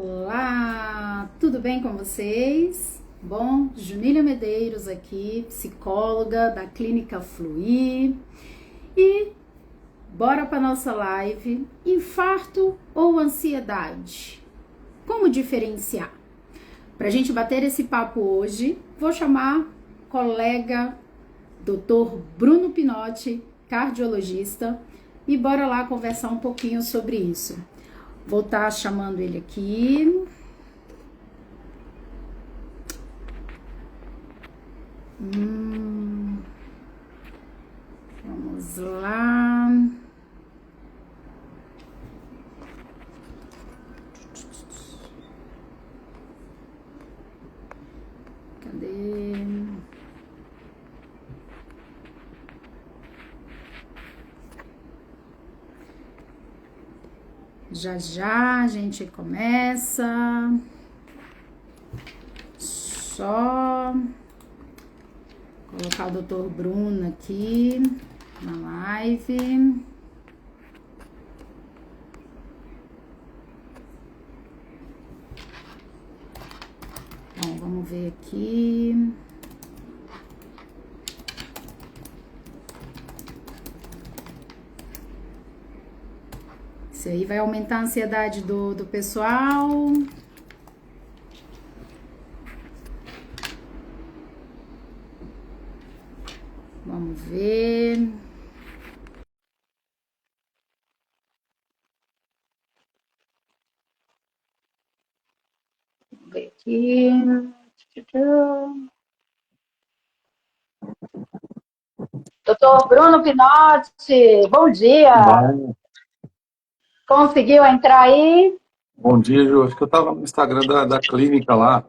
Olá, tudo bem com vocês? Bom, Junília Medeiros aqui, psicóloga da Clínica Fluir. E bora para nossa live. Infarto ou ansiedade? Como diferenciar? Para a gente bater esse papo hoje, vou chamar colega Dr. Bruno Pinotti, cardiologista, e bora lá conversar um pouquinho sobre isso. Vou estar chamando ele aqui. Vamos lá. Cadê? Já já a gente começa. Só colocar o Dr. Bruno aqui na live. Bom, vamos ver aqui. Isso aí vai aumentar a ansiedade do pessoal. Vamos ver. Vamos ver aqui. Doutor Bruno Pinotti, bom dia. Bom, Conseguiu entrar aí? bom dia, Ju. Acho que eu estava no Instagram da clínica lá.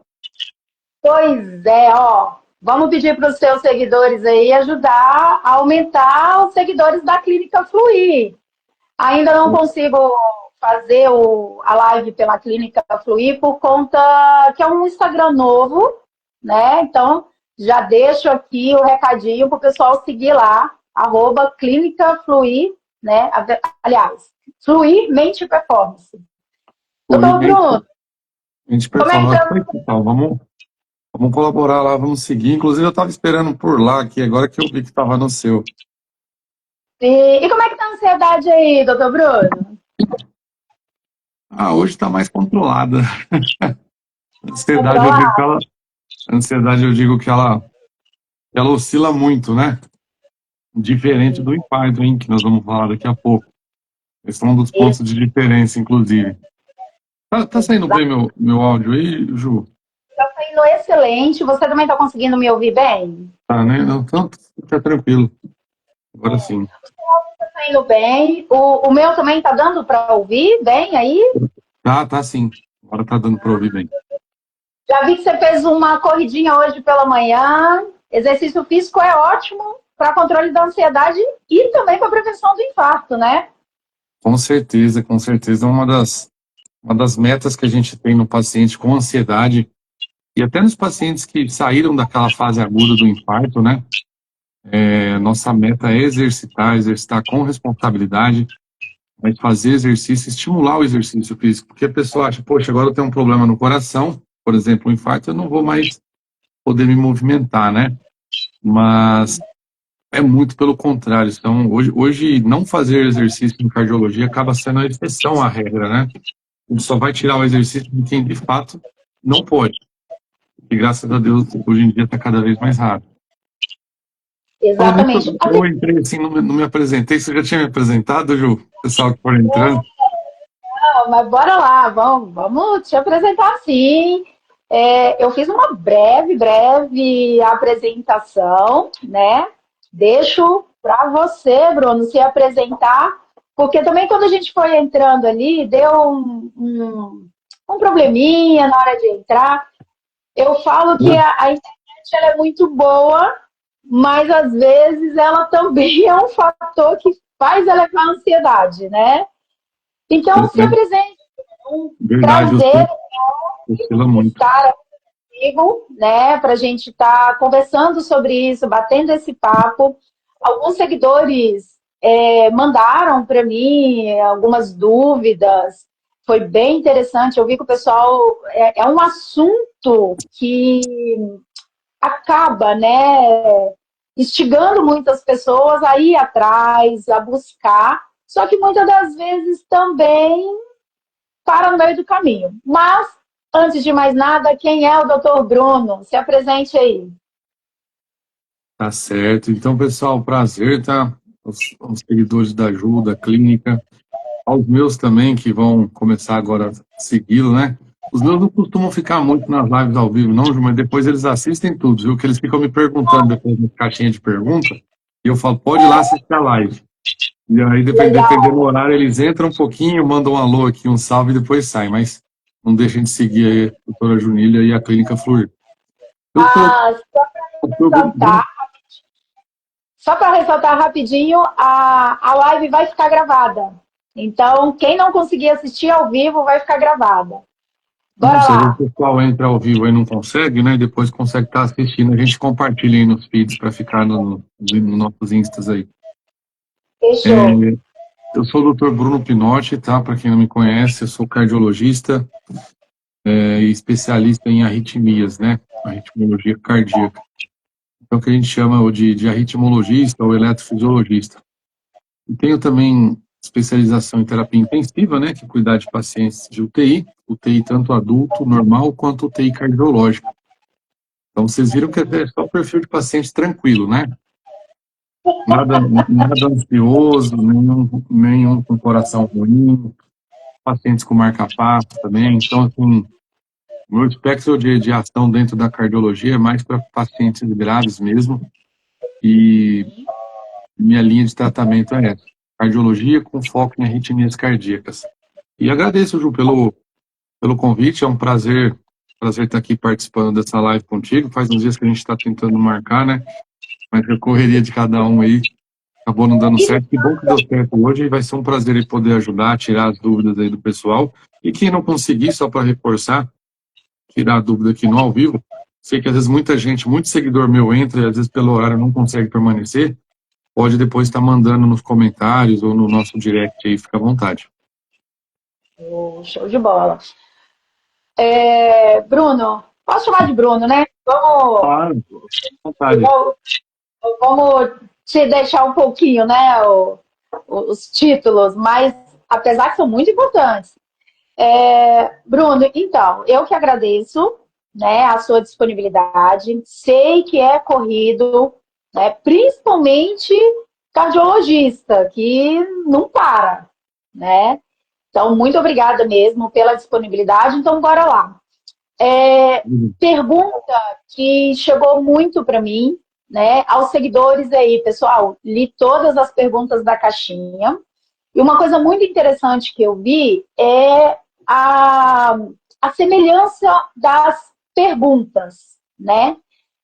Pois é, ó. Vamos pedir para os seus seguidores aí ajudar a aumentar os seguidores da Clínica Fluir. Ainda não consigo fazer a live pela Clínica Fluir por conta que é um Instagram novo, né? Então, já deixo aqui o recadinho para o pessoal seguir lá, @Clínica Fluir, né? Aliás, Fluir Mente e Performance. Doutor Bruno, A gente como é que performance tá? foi então, vamos colaborar lá, vamos seguir. Inclusive, eu estava esperando por lá aqui, agora que eu vi que estava no seu. E como é que tá a ansiedade aí, doutor Bruno? Hoje está mais controlada. Ansiedade, eu digo que Controlar? ela, ansiedade, eu digo que ela oscila muito, né? Diferente do infarto, hein, que nós vamos falar daqui a pouco. Esse é um dos pontos de diferença, inclusive. Tá saindo bem meu áudio aí, Ju? Está saindo excelente. Você também está conseguindo me ouvir bem? Tá, né? Não, então, fica tranquilo. Agora sim. Está saindo bem. O meu também está dando para ouvir bem aí? Tá sim. Agora tá dando para ouvir bem. Já vi que você fez uma corridinha hoje pela manhã. Exercício físico é ótimo para controle da ansiedade e também para prevenção do infarto, né? Com certeza, com certeza. É uma das metas que a gente tem no paciente com ansiedade e até nos pacientes que saíram daquela fase aguda do infarto, né? Nossa meta é exercitar com responsabilidade, mas fazer exercício, estimular o exercício físico, porque a pessoa acha, poxa, agora eu tenho um problema no coração, por exemplo, um infarto, eu não vou mais poder me movimentar, né? Mas é muito pelo contrário. Então, hoje não fazer exercício em cardiologia acaba sendo a exceção à regra, né? A gente só vai tirar o exercício de quem, de fato, não pode. E, graças a Deus, hoje em dia está cada vez mais raro. Falando Exatamente. nisso, eu entrei assim, não me apresentei. Você já tinha me apresentado, Ju? O pessoal que for entrando. Mas bora lá, vamos te apresentar sim. Eu fiz uma breve apresentação, né? Deixo para você, Bruno, se apresentar, porque também quando a gente foi entrando ali, deu um probleminha na hora de entrar. Eu falo que a internet ela é muito boa, mas às vezes ela também é um fator que faz elevar a ansiedade, né? Então, se apresente. Um Verdade, prazer oscila muito. estar comigo, né, para a gente estar conversando sobre isso, batendo esse papo. Alguns seguidores mandaram para mim algumas dúvidas. foi bem interessante. Eu vi que o pessoal... É um assunto que acaba, né, instigando muitas pessoas a ir atrás, a buscar, só que muitas das vezes também para no meio do caminho. Mas, antes de mais nada, quem é o Dr. Bruno? Se apresente aí. Tá certo. Então, pessoal, prazer, tá? Os seguidores da Ajuda Clínica, aos meus também, que vão começar agora a segui-lo, né? Os meus não costumam ficar muito nas lives ao vivo, não, Ju, mas depois eles assistem tudo, viu? Que eles ficam me perguntando depois na caixinha de pergunta, e eu falo, pode ir lá assistir a live. E aí, dependendo do horário, eles entram um pouquinho, mandam um alô aqui, um salve e depois saem, mas não deixem de seguir aí a doutora Junília e a Clínica Fluir. Só para ressaltar rapidinho, a live vai ficar gravada. Então, quem não conseguir assistir ao vivo vai ficar gravada. Bora Se lá. o pessoal entra ao vivo e não consegue, né? Depois consegue estar assistindo. A gente compartilha aí nos feeds para ficar no nossos instas aí. Fechou. Eu sou o Dr. Bruno Pinotti, tá? Para quem não me conhece, eu sou cardiologista e especialista em arritmias, né? Arritmologia cardíaca. Então, o que a gente chama de arritmologista ou eletrofisiologista. E tenho também especialização em terapia intensiva, né? Que é cuidar de pacientes de UTI tanto adulto, normal, quanto UTI cardiológica. Então, vocês viram que é só o perfil de paciente tranquilo, né? Nada ansioso, nenhum com coração ruim, pacientes com marca-passo também. Então, assim, o meu espectro de ação dentro da cardiologia é mais para pacientes graves mesmo. E minha linha de tratamento é essa: cardiologia com foco em arritmias cardíacas. E agradeço, Ju, pelo convite. É um prazer estar aqui participando dessa live contigo. Faz uns dias que a gente está tentando marcar, né? Mas a correria de cada um aí acabou não dando certo. Que bom que deu certo hoje, e vai ser um prazer aí poder ajudar, tirar as dúvidas aí do pessoal. E quem não conseguir, só para reforçar, tirar a dúvida aqui no ao vivo, sei que às vezes muita gente, muito seguidor meu entra e às vezes pelo horário não consegue permanecer, pode depois estar mandando nos comentários ou no nosso direct aí, fica à vontade. Show de bola. Bruno, posso chamar de Bruno, né? Claro, à vontade. Vamos te deixar um pouquinho, né, os títulos, mas apesar que são muito importantes. Bruno, então, eu que agradeço, né, a sua disponibilidade. Sei que é corrido, né, principalmente cardiologista, que não para, né? Então, muito obrigada mesmo pela disponibilidade. Então, bora lá. Pergunta que chegou muito para mim, né, aos seguidores aí, pessoal. Li todas as perguntas da caixinha. E uma coisa muito interessante que eu vi é a semelhança das perguntas, né?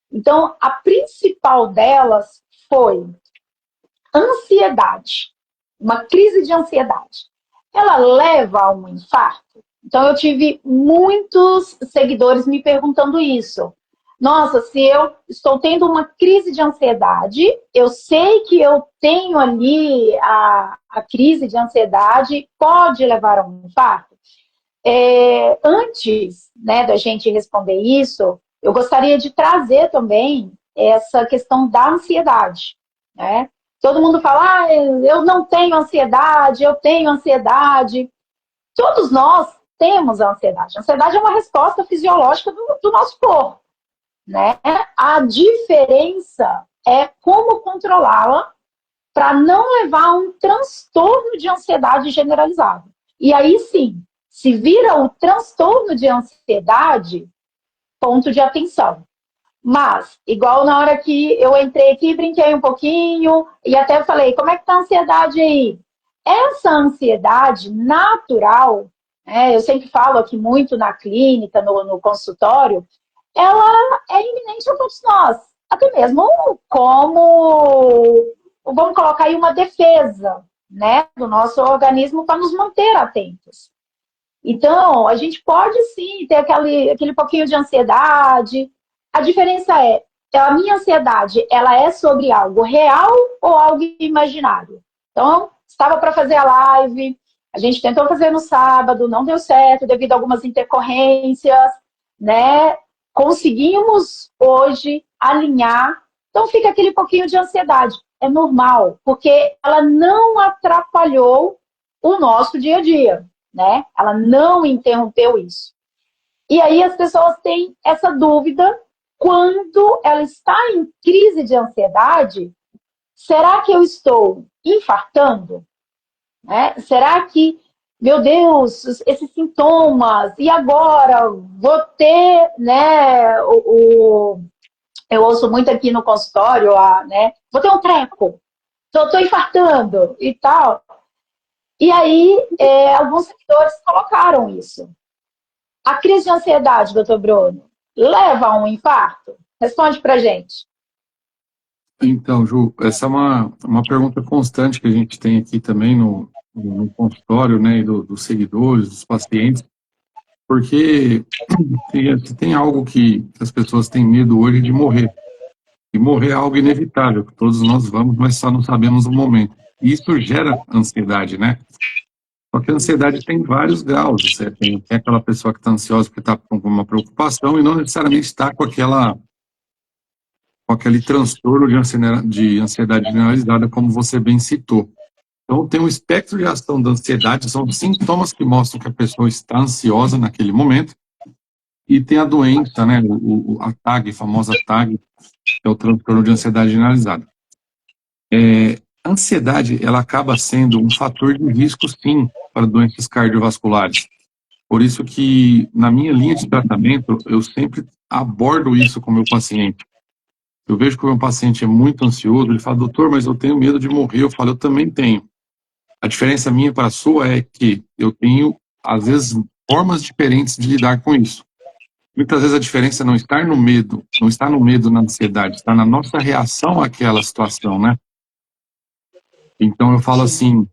Então, a principal delas foi ansiedade, uma crise de ansiedade. Ela leva a um infarto? Então, eu tive muitos seguidores me perguntando isso. Nossa, se eu estou tendo uma crise de ansiedade, eu sei que eu tenho ali a crise de ansiedade, pode levar a um infarto? Antes, né, da gente responder isso, eu gostaria de trazer também essa questão da ansiedade, né? Todo mundo fala, eu não tenho ansiedade, eu tenho ansiedade. Todos nós temos a ansiedade. A ansiedade é uma resposta fisiológica do nosso corpo, né? A diferença é como controlá-la para não levar a um transtorno de ansiedade generalizado. E aí sim, se vira o transtorno de ansiedade, ponto de atenção. Mas, igual na hora que eu entrei aqui, brinquei um pouquinho e até falei, como é que tá a ansiedade aí? Essa ansiedade natural, né, eu sempre falo aqui muito na clínica, no consultório, ela é iminente a todos nós. Até mesmo como, vamos colocar aí uma defesa, né, do nosso organismo para nos manter atentos. Então, a gente pode sim ter aquele pouquinho de ansiedade. A diferença é, a minha ansiedade, ela é sobre algo real ou algo imaginário? Então, estava para fazer a live, A gente tentou fazer no sábado, não deu certo devido a algumas intercorrências, né? Conseguimos hoje alinhar, então fica aquele pouquinho de ansiedade. É normal, porque ela não atrapalhou o nosso dia a dia, né? Ela não interrompeu isso. E aí as pessoas têm essa dúvida quando ela está em crise de ansiedade, será que eu estou infartando? Né? Será que, meu Deus, esses sintomas, e agora vou ter, né, eu ouço muito aqui no consultório, né, vou ter um treco, estou infartando e tal. E aí, alguns seguidores colocaram isso. A crise de ansiedade, doutor Bruno, leva a um infarto? Responde pra gente. Então, Ju, essa é uma pergunta constante que a gente tem aqui também no consultório, né, e dos seguidores, dos pacientes, porque tem algo que as pessoas têm medo hoje de morrer. E morrer é algo inevitável, que todos nós vamos, mas só não sabemos o momento. E isso gera ansiedade, né? Só que a ansiedade tem vários graus. Você tem aquela pessoa que está ansiosa porque está com uma preocupação e não necessariamente está com aquele transtorno de ansiedade generalizada, como você bem citou. Então, tem um espectro de ação da ansiedade, são sintomas que mostram que a pessoa está ansiosa naquele momento, e tem a doença, né, a TAG, a famosa TAG, que é o transtorno de ansiedade generalizada. A ansiedade, ela acaba sendo um fator de risco, sim, para doenças cardiovasculares. Por isso que, na minha linha de tratamento, eu sempre abordo isso com o meu paciente. Eu vejo que o meu paciente é muito ansioso, ele fala, doutor, mas eu tenho medo de morrer. Eu falo, eu também tenho. A diferença minha para a sua é que eu tenho, às vezes, formas diferentes de lidar com isso. Muitas vezes a diferença não está no medo, não está no medo, na ansiedade, está na nossa reação àquela situação, né? Então eu falo assim,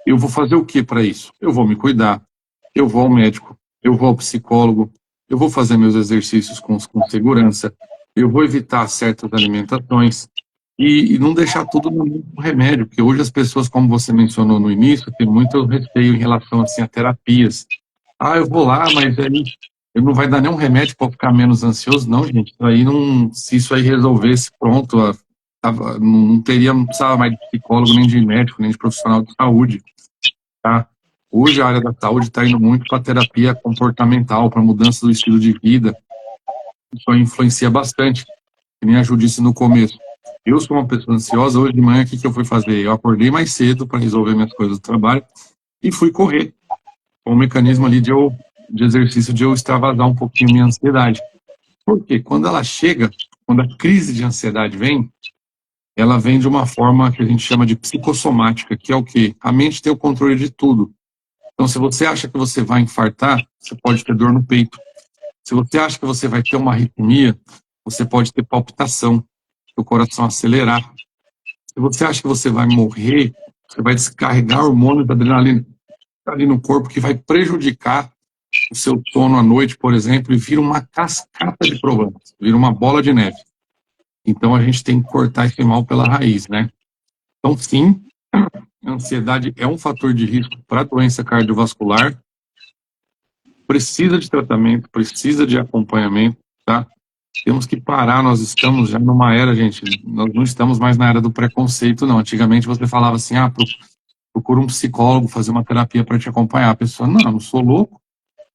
eu vou fazer o que para isso? Eu vou me cuidar, eu vou ao médico, eu vou ao psicólogo, eu vou fazer meus exercícios com segurança, eu vou evitar certas alimentações e não deixar tudo no mesmo remédio, porque hoje as pessoas, como você mencionou no início, têm muito receio em relação assim, a terapias. Ah, eu vou lá, mas aí eu não vai dar nenhum remédio para ficar menos ansioso? Não, gente, isso aí não, se isso aí resolvesse, pronto, não teria, não precisava mais de psicólogo, nem de médico, nem de profissional de saúde, tá? Hoje a área da saúde está indo muito para terapia comportamental, para mudança do estilo de vida. Isso aí influencia bastante, que nem a Ju disse no começo. Eu sou uma pessoa ansiosa, hoje de manhã o que eu fui fazer? Eu acordei mais cedo para resolver minhas coisas do trabalho e fui correr. Com um mecanismo ali de exercício de eu extravasar um pouquinho minha ansiedade. Porque quando ela chega, quando a crise de ansiedade vem, ela vem de uma forma que a gente chama de psicossomática, que é o quê? A mente tem o controle de tudo. Então, se você acha que você vai infartar, você pode ter dor no peito. Se você acha que você vai ter uma arritmia, você pode ter palpitação, o coração acelerar. Se você acha que você vai morrer, você vai descarregar hormônios da adrenalina ali no corpo que vai prejudicar o seu sono à noite, por exemplo, e vira uma cascata de problemas, vira uma bola de neve. Então, a gente tem que cortar esse mal pela raiz, né? Então, sim, a ansiedade é um fator de risco para a doença cardiovascular, precisa de tratamento, precisa de acompanhamento, tá? Temos que parar, nós estamos já numa era, gente, nós não estamos mais na era do preconceito, não. Antigamente você falava assim, procura um psicólogo, fazer uma terapia para te acompanhar. A pessoa, não, eu não sou louco.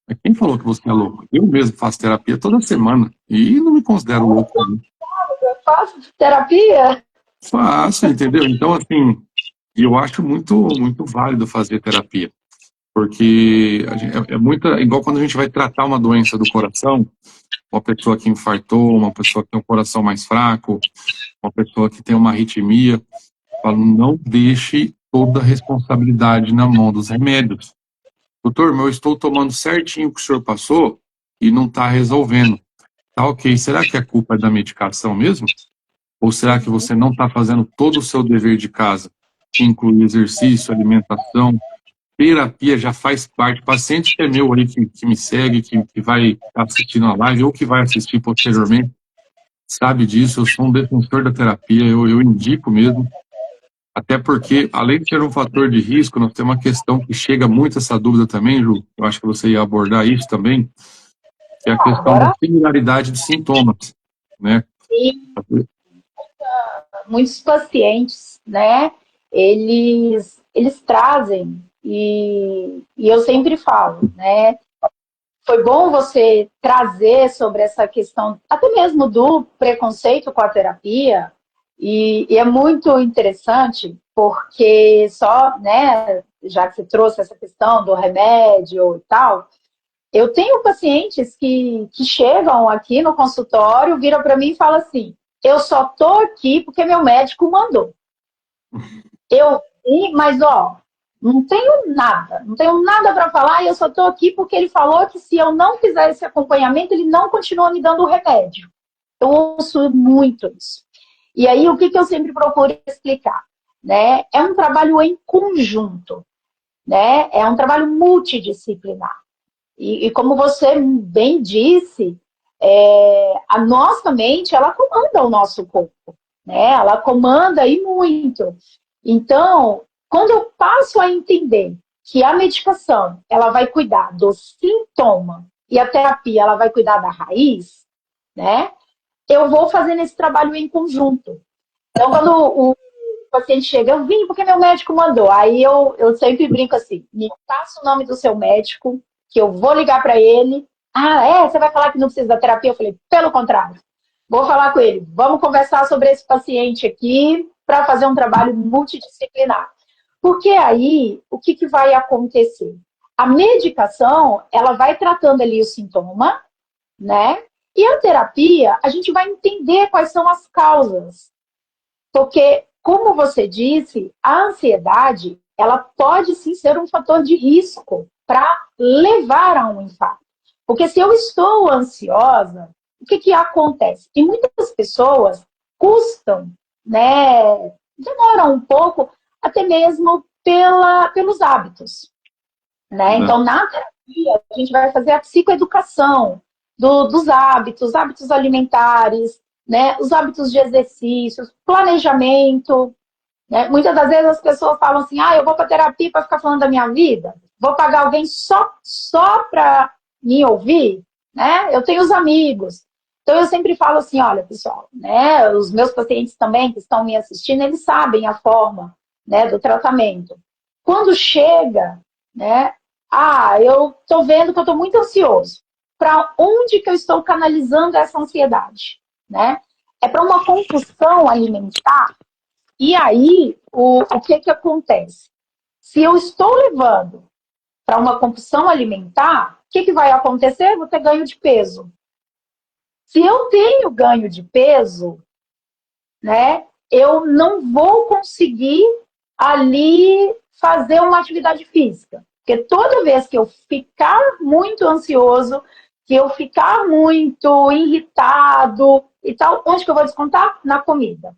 Mas quem falou que você é louco? Eu mesmo faço terapia toda semana e não me considero louco. Eu faço terapia? Faço, entendeu? Então, assim, eu acho muito válido fazer terapia, porque é muita, igual quando a gente vai tratar uma doença do coração, uma pessoa que infartou, uma pessoa que tem um coração mais fraco, uma pessoa que tem uma arritmia, eu falo, não deixe toda a responsabilidade na mão dos remédios. Doutor, eu estou tomando certinho o que o senhor passou e não está resolvendo. Tá ok, será que a culpa é da medicação mesmo? Ou será que você não está fazendo todo o seu dever de casa, que inclui exercício, alimentação, terapia já faz parte. Paciente que é meu aí, que me segue, que vai assistindo a live ou que vai assistir posteriormente, sabe disso. Eu sou um defensor da terapia, eu indico mesmo. Até porque, além de ser um fator de risco, nós temos uma questão que chega muito essa dúvida também, Ju, eu acho que você ia abordar isso também, que é a questão da Agora, similaridade de sintomas, né? sim, muitos pacientes, né, eles trazem, e eu sempre falo, né, foi bom você trazer sobre essa questão, até mesmo do preconceito com a terapia, e é muito interessante, porque só, né, já que você trouxe essa questão do remédio e tal, eu tenho pacientes que chegam aqui no consultório, viram para mim e falam assim, eu só tô aqui porque meu médico mandou. Eu, mas ó, não tenho nada para falar e eu só estou aqui porque ele falou que se eu não fizer esse acompanhamento, ele não continua me dando o remédio. Eu ouço muito isso. E aí, o que eu sempre procuro explicar? Né? É um trabalho em conjunto, né? É um trabalho multidisciplinar. E como você bem disse, a nossa mente, ela comanda o nosso corpo, né? Ela comanda e muito. Então, quando eu passo a entender que a medicação, ela vai cuidar do sintoma e a terapia, ela vai cuidar da raiz, né? Eu vou fazendo esse trabalho em conjunto. Então, quando o paciente chega, eu vim porque meu médico mandou. Aí eu sempre brinco assim, me passa o nome do seu médico, que eu vou ligar para ele. Ah, você vai falar que não precisa da terapia? Eu falei, pelo contrário. Vou falar com ele, vamos conversar sobre esse paciente aqui para fazer um trabalho multidisciplinar. Porque aí, o que vai acontecer? A medicação, ela vai tratando ali o sintoma, né? E a terapia, a gente vai entender quais são as causas. Porque, como você disse, a ansiedade, ela pode sim ser um fator de risco para levar a um infarto. Porque se eu estou ansiosa, o que acontece? E muitas pessoas custam, né, demoram um pouco, até mesmo pelos hábitos. Né? Então, na terapia, a gente vai fazer a psicoeducação dos hábitos alimentares, né? Os hábitos de exercícios, planejamento. Né? Muitas das vezes as pessoas falam assim, eu vou para terapia para ficar falando da minha vida, vou pagar alguém só para me ouvir, né? Eu tenho os amigos. Então, eu sempre falo assim, olha, pessoal, né? Os meus pacientes também que estão me assistindo, eles sabem a forma, né, do tratamento. Quando chega, né, eu estou vendo que eu estou muito ansioso. Para onde que eu estou canalizando essa ansiedade? Né? É para uma compulsão alimentar? E aí, o que acontece? Se eu estou levando para uma compulsão alimentar, o que vai acontecer? Eu vou ter ganho de peso. Se eu tenho ganho de peso, né, eu não vou conseguir ali fazer uma atividade física. Porque toda vez que eu ficar muito ansioso, que eu ficar muito irritado e tal, onde que eu vou descontar? Na comida.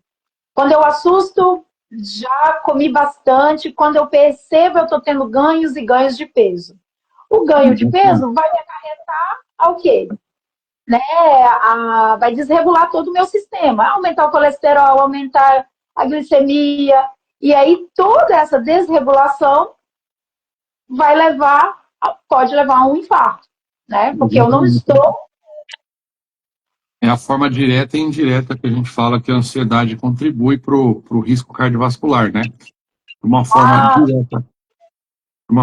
Quando eu assusto, já comi bastante. Quando eu percebo, eu estou tendo ganhos e ganhos de peso. O ganho de peso vai me acarretar ao quê? Né? Vai desregular todo o meu sistema. Aumentar o colesterol, aumentar a glicemia. E aí toda essa desregulação pode levar a um infarto, né? Porque eu não estou... É a forma direta e indireta que a gente fala que a ansiedade contribui para o risco cardiovascular, né? De uma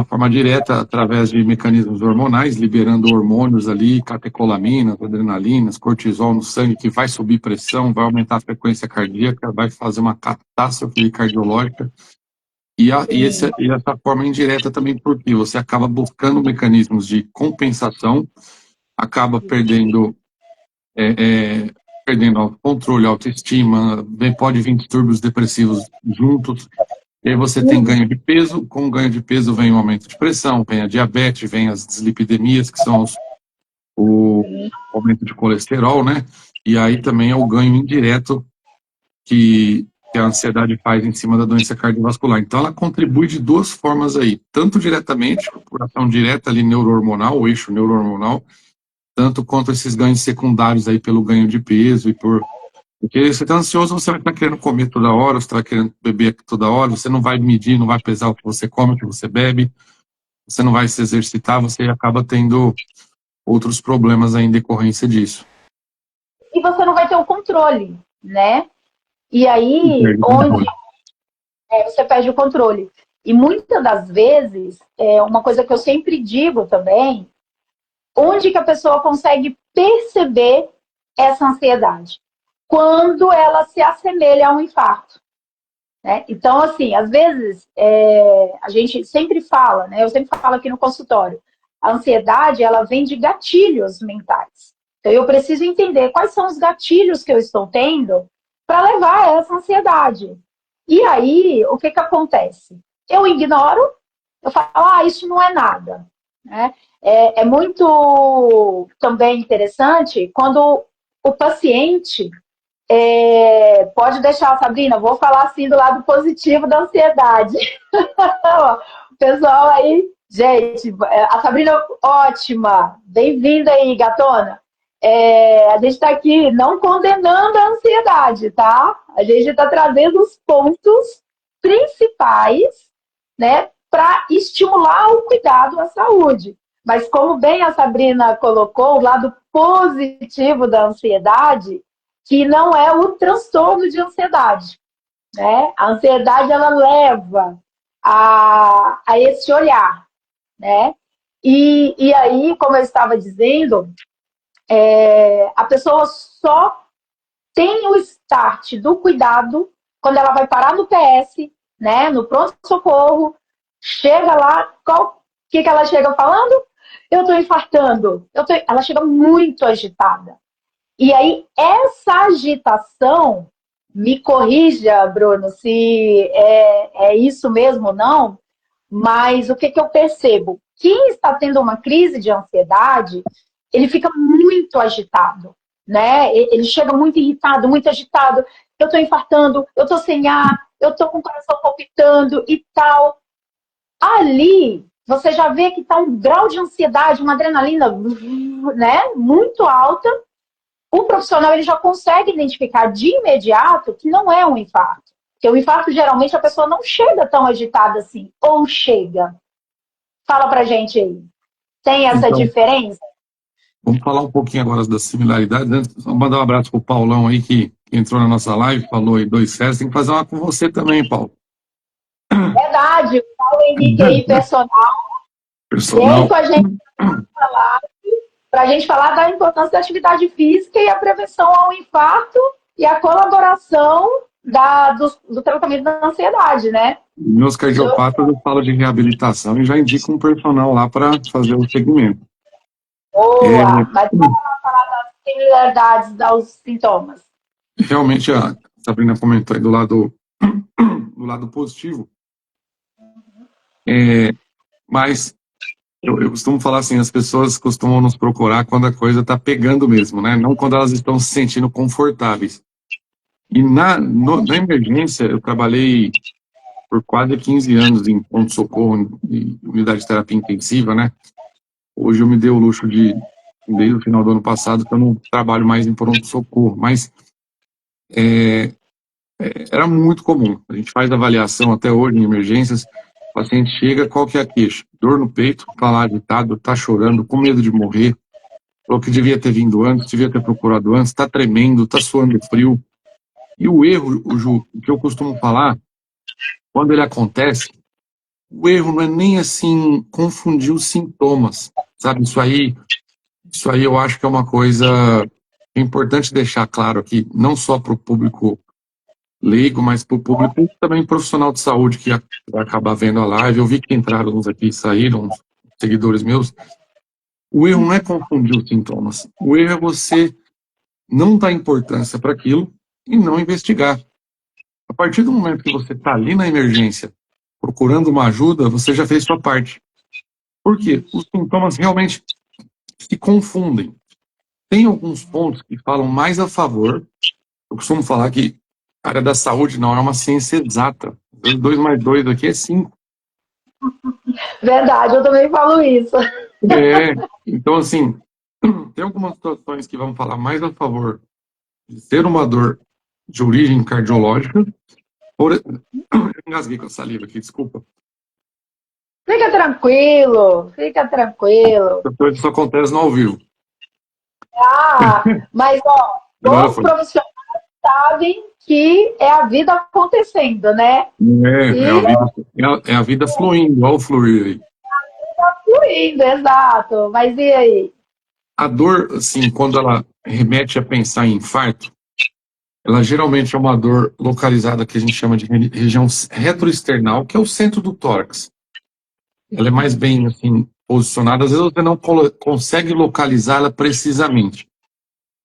forma direta, através de mecanismos hormonais, liberando hormônios ali, catecolaminas, adrenalinas, cortisol no sangue, que vai subir pressão, vai aumentar a frequência cardíaca, vai fazer uma catástrofe cardiológica. E essa forma indireta também, porque você acaba buscando mecanismos de compensação, acaba perdendo o controle, a autoestima, pode vir distúrbios depressivos juntos. E aí você tem ganho de peso, com o ganho de peso vem o aumento de pressão, vem a diabetes, vem as dislipidemias, que são o aumento de colesterol, né? E aí também é o ganho indireto que a ansiedade faz em cima da doença cardiovascular. Então ela contribui de duas formas aí, tanto diretamente, por ação direta ali neurohormonal, o eixo neurohormonal, tanto quanto esses ganhos secundários aí pelo ganho de peso e por Porque você está ansioso, você vai estar querendo comer toda hora, você está querendo beber toda hora, você não vai medir, não vai pesar o que você come, o que você bebe, você não vai se exercitar, você acaba tendo outros problemas aí em decorrência disso. E você não vai ter o controle, né? E aí, Perde o onde controle. você perde o controle. E muitas das vezes, uma coisa que eu sempre digo também, onde que a pessoa consegue perceber essa ansiedade? Quando ela se assemelha a um infarto. Né? Então, assim, às vezes, a gente sempre fala, né? Eu sempre falo aqui no consultório, a ansiedade, ela vem de gatilhos mentais. Então, eu preciso entender quais são os gatilhos que eu estou tendo para levar a essa ansiedade. E aí, o que acontece? Eu ignoro, eu falo, isso não é nada. Né? É muito também interessante quando o paciente pode deixar, Sabrina, vou falar assim do lado positivo da ansiedade. O pessoal aí, gente, a Sabrina, ótima, bem-vinda aí, gatona. A gente está aqui não condenando a ansiedade, tá? A gente está trazendo os pontos principais, né, para estimular o cuidado à saúde. Mas como bem a Sabrina colocou, o lado positivo da ansiedade, que não é o transtorno de ansiedade. Né? A ansiedade, ela leva a esse olhar. Né? E aí, como eu estava dizendo, a pessoa só tem o start do cuidado quando ela vai parar no PS, né, no pronto-socorro, chega lá, o que ela chega falando? Eu estou infartando. Ela chega muito agitada. E aí, essa agitação, me corrija, Bruno, se é isso mesmo ou não, mas o que eu percebo? Quem está tendo uma crise de ansiedade, ele fica muito agitado, né? Ele chega muito irritado, muito agitado. Eu estou infartando, eu estou sem ar, eu estou com o coração palpitando e tal. Ali, você já vê que está um grau de ansiedade, uma adrenalina, né, muito alta. O profissional ele já consegue identificar de imediato que não é um infarto. Porque o infarto, geralmente, a pessoa não chega tão agitada assim. Ou chega. Fala pra gente aí. Tem essa Então, diferença? vamos falar um pouquinho agora das similaridades. Antes, só mandar um abraço pro Paulão aí, que entrou na nossa live, falou aí 2 festas. Tem que fazer uma com você também, Paulo. Verdade. O Paulo Henrique aí, personal, vem Personal. com a gente falar, pra gente falar da importância da atividade física e a prevenção ao infarto e a colaboração do tratamento da ansiedade, né? Meus cardiopatas, eu falo de reabilitação e já indico um personal lá para fazer o segmento. Boa! Mas vamos falar das similaridades aos sintomas. Realmente, a Sabrina comentou aí do lado positivo, mas eu costumo falar assim, as pessoas costumam nos procurar quando a coisa está pegando mesmo, né? Não quando elas estão se sentindo confortáveis. E na emergência, eu trabalhei por quase 15 anos em pronto-socorro, em unidade de terapia intensiva, né? Hoje eu me dei o luxo desde o final do ano passado, que eu não trabalho mais em pronto-socorro, mas era muito comum. A gente faz avaliação até hoje em emergências, o paciente chega, qual que é a queixa? Dor no peito, tá lá agitado, tá chorando, com medo de morrer, ou que devia ter vindo antes, devia ter procurado antes, tá tremendo, tá suando frio. E o erro, o que eu costumo falar, quando ele acontece, o erro não é nem assim confundir os sintomas, sabe? Isso aí eu acho que é uma coisa importante deixar claro aqui, não só para o público leigo, mas para o público também profissional de saúde que vai acabar vendo a live. Eu vi que entraram uns aqui e saíram, uns seguidores meus. O erro não é confundir os sintomas. O erro é você não dar importância para aquilo e não investigar. A partir do momento que você está ali na emergência, procurando uma ajuda, você já fez sua parte. Por quê? Os sintomas realmente se confundem. Tem alguns pontos que falam mais a favor. Eu costumo falar que a área da saúde não é uma ciência exata. 2 mais 2 aqui é 5. Verdade, eu também falo isso. Então, assim, tem algumas situações que vão falar mais a favor de ser uma dor de origem cardiológica. Eu engasguei com a saliva aqui, desculpa. Fica tranquilo, fica tranquilo. Depois isso acontece no ao vivo. Mas, ó, Agora bons foi. profissionais sabem que é a vida acontecendo, né? É a vida fluindo, olha o fluir aí. Tá fluindo, exato. Mas e aí? A dor, assim, quando ela remete a pensar em infarto, ela geralmente é uma dor localizada que a gente chama de região retroesternal, que é o centro do tórax. Ela é mais bem, assim, posicionada. Às vezes você não consegue localizá-la precisamente,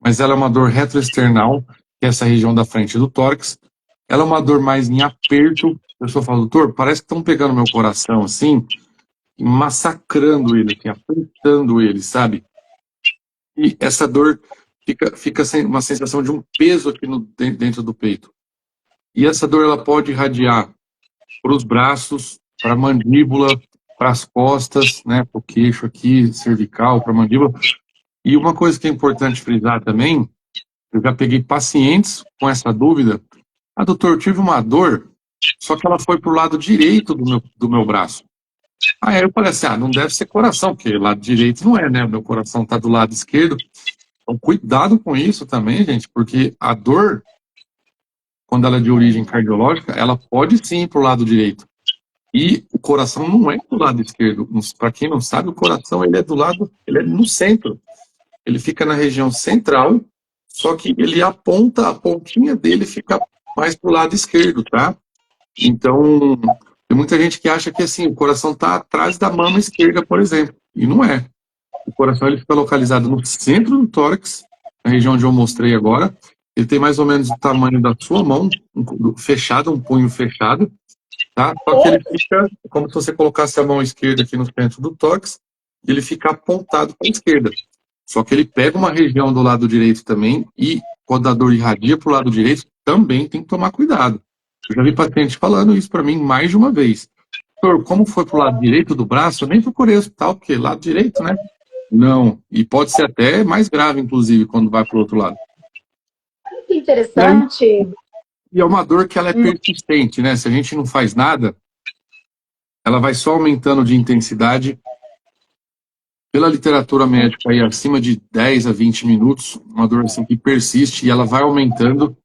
mas ela é uma dor retroesternal, que é essa região da frente do tórax. Ela é uma dor mais em aperto. A pessoa fala, doutor, parece que estão pegando meu coração, assim, e massacrando ele, assim, apertando ele, sabe? E essa dor fica uma sensação de um peso aqui dentro do peito. E essa dor ela pode irradiar para os braços, para a mandíbula, para as costas, né, para o queixo aqui, cervical, para a mandíbula. E uma coisa que é importante frisar também, eu já peguei pacientes com essa dúvida. Ah, doutor, eu tive uma dor, só que ela foi para o lado direito do meu braço. Aí eu falei assim, não deve ser coração, porque lado direito não é, né? O meu coração está do lado esquerdo. Então, cuidado com isso também, gente, porque a dor, quando ela é de origem cardiológica, ela pode sim ir para o lado direito. E o coração não é do lado esquerdo. Para quem não sabe, o coração ele é no centro. Ele fica na região central, só que ele aponta, a pontinha dele fica mais para o lado esquerdo, tá? Então, tem muita gente que acha que assim, o coração está atrás da mama esquerda, por exemplo. E não é. O coração ele fica localizado no centro do tórax, na região onde eu mostrei agora. Ele tem mais ou menos o tamanho da sua mão, fechado, um punho fechado, tá? Só que ele fica como se você colocasse a mão esquerda aqui no centro do tórax, e ele fica apontado para a esquerda. Só que ele pega uma região do lado direito também, e quando a dor irradia para o lado direito, também tem que tomar cuidado. Eu já vi paciente falando isso para mim mais de uma vez. Doutor, como foi para o lado direito do braço, eu nem procurei hospital, porque lado direito, né? Não, e pode ser até mais grave, inclusive, quando vai para o outro lado. Que interessante. E é uma dor que ela é persistente, né? Se a gente não faz nada, ela vai só aumentando de intensidade. Pela literatura médica, aí, acima de 10 a 20 minutos, uma dor assim que persiste e ela vai aumentando.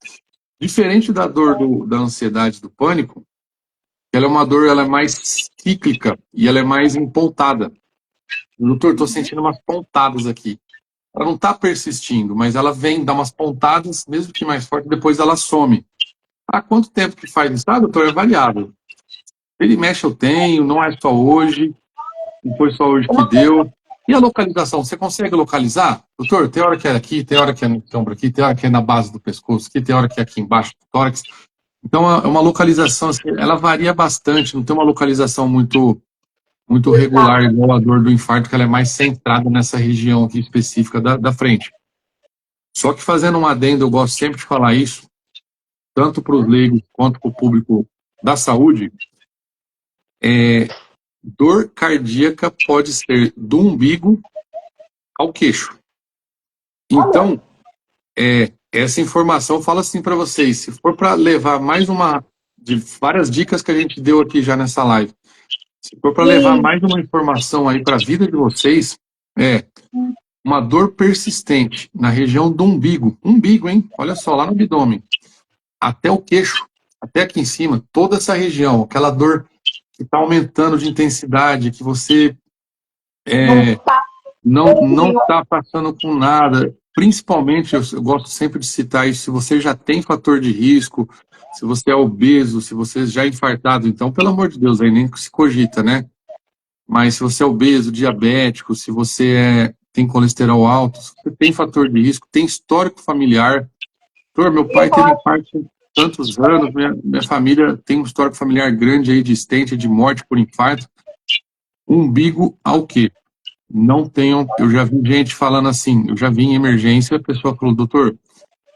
Diferente da dor da ansiedade, do pânico, ela é uma dor, ela é mais cíclica e ela é mais empontada. Doutor, estou sentindo umas pontadas aqui. Ela não está persistindo, mas ela vem, dá umas pontadas, mesmo que mais forte, depois ela some. Há quanto tempo que faz isso? Ah, doutor, é variável. Ele mexe, eu tenho, não é só hoje, não foi só hoje que deu. E a localização, você consegue localizar? Doutor, tem hora que é aqui, tem hora que é no ombro aqui, tem hora que é na base do pescoço aqui, tem hora que é aqui embaixo do tórax. Então, é uma localização, assim, ela varia bastante, não tem uma localização muito regular, igual a dor do infarto, que ela é mais centrada nessa região aqui específica da frente. Só que fazendo um adendo, eu gosto sempre de falar isso, tanto para os leigos quanto para o público da saúde, dor cardíaca pode ser do umbigo ao queixo. Então, essa informação eu falo assim para vocês, se for para levar mais uma de várias dicas que a gente deu aqui já nessa live, se for para levar mais uma informação aí para a vida de vocês, uma dor persistente na região do umbigo, hein? Olha só, lá no abdômen, até o queixo, até aqui em cima, toda essa região, aquela dor que está aumentando de intensidade, que você não está passando com nada. Principalmente, eu gosto sempre de citar isso, se você já tem fator de risco, se você é obeso, se você já é infartado, então, pelo amor de Deus, aí nem se cogita, né? Mas se você é obeso, diabético, se você tem colesterol alto, se você tem fator de risco, tem histórico familiar. Doutor, meu pai teve infarto há tantos anos, minha família tem um histórico familiar grande aí de estente, de morte por infarto. Umbigo ao quê? Não tenham, eu já vi gente falando assim, eu já vi em emergência, a pessoa falou, doutor,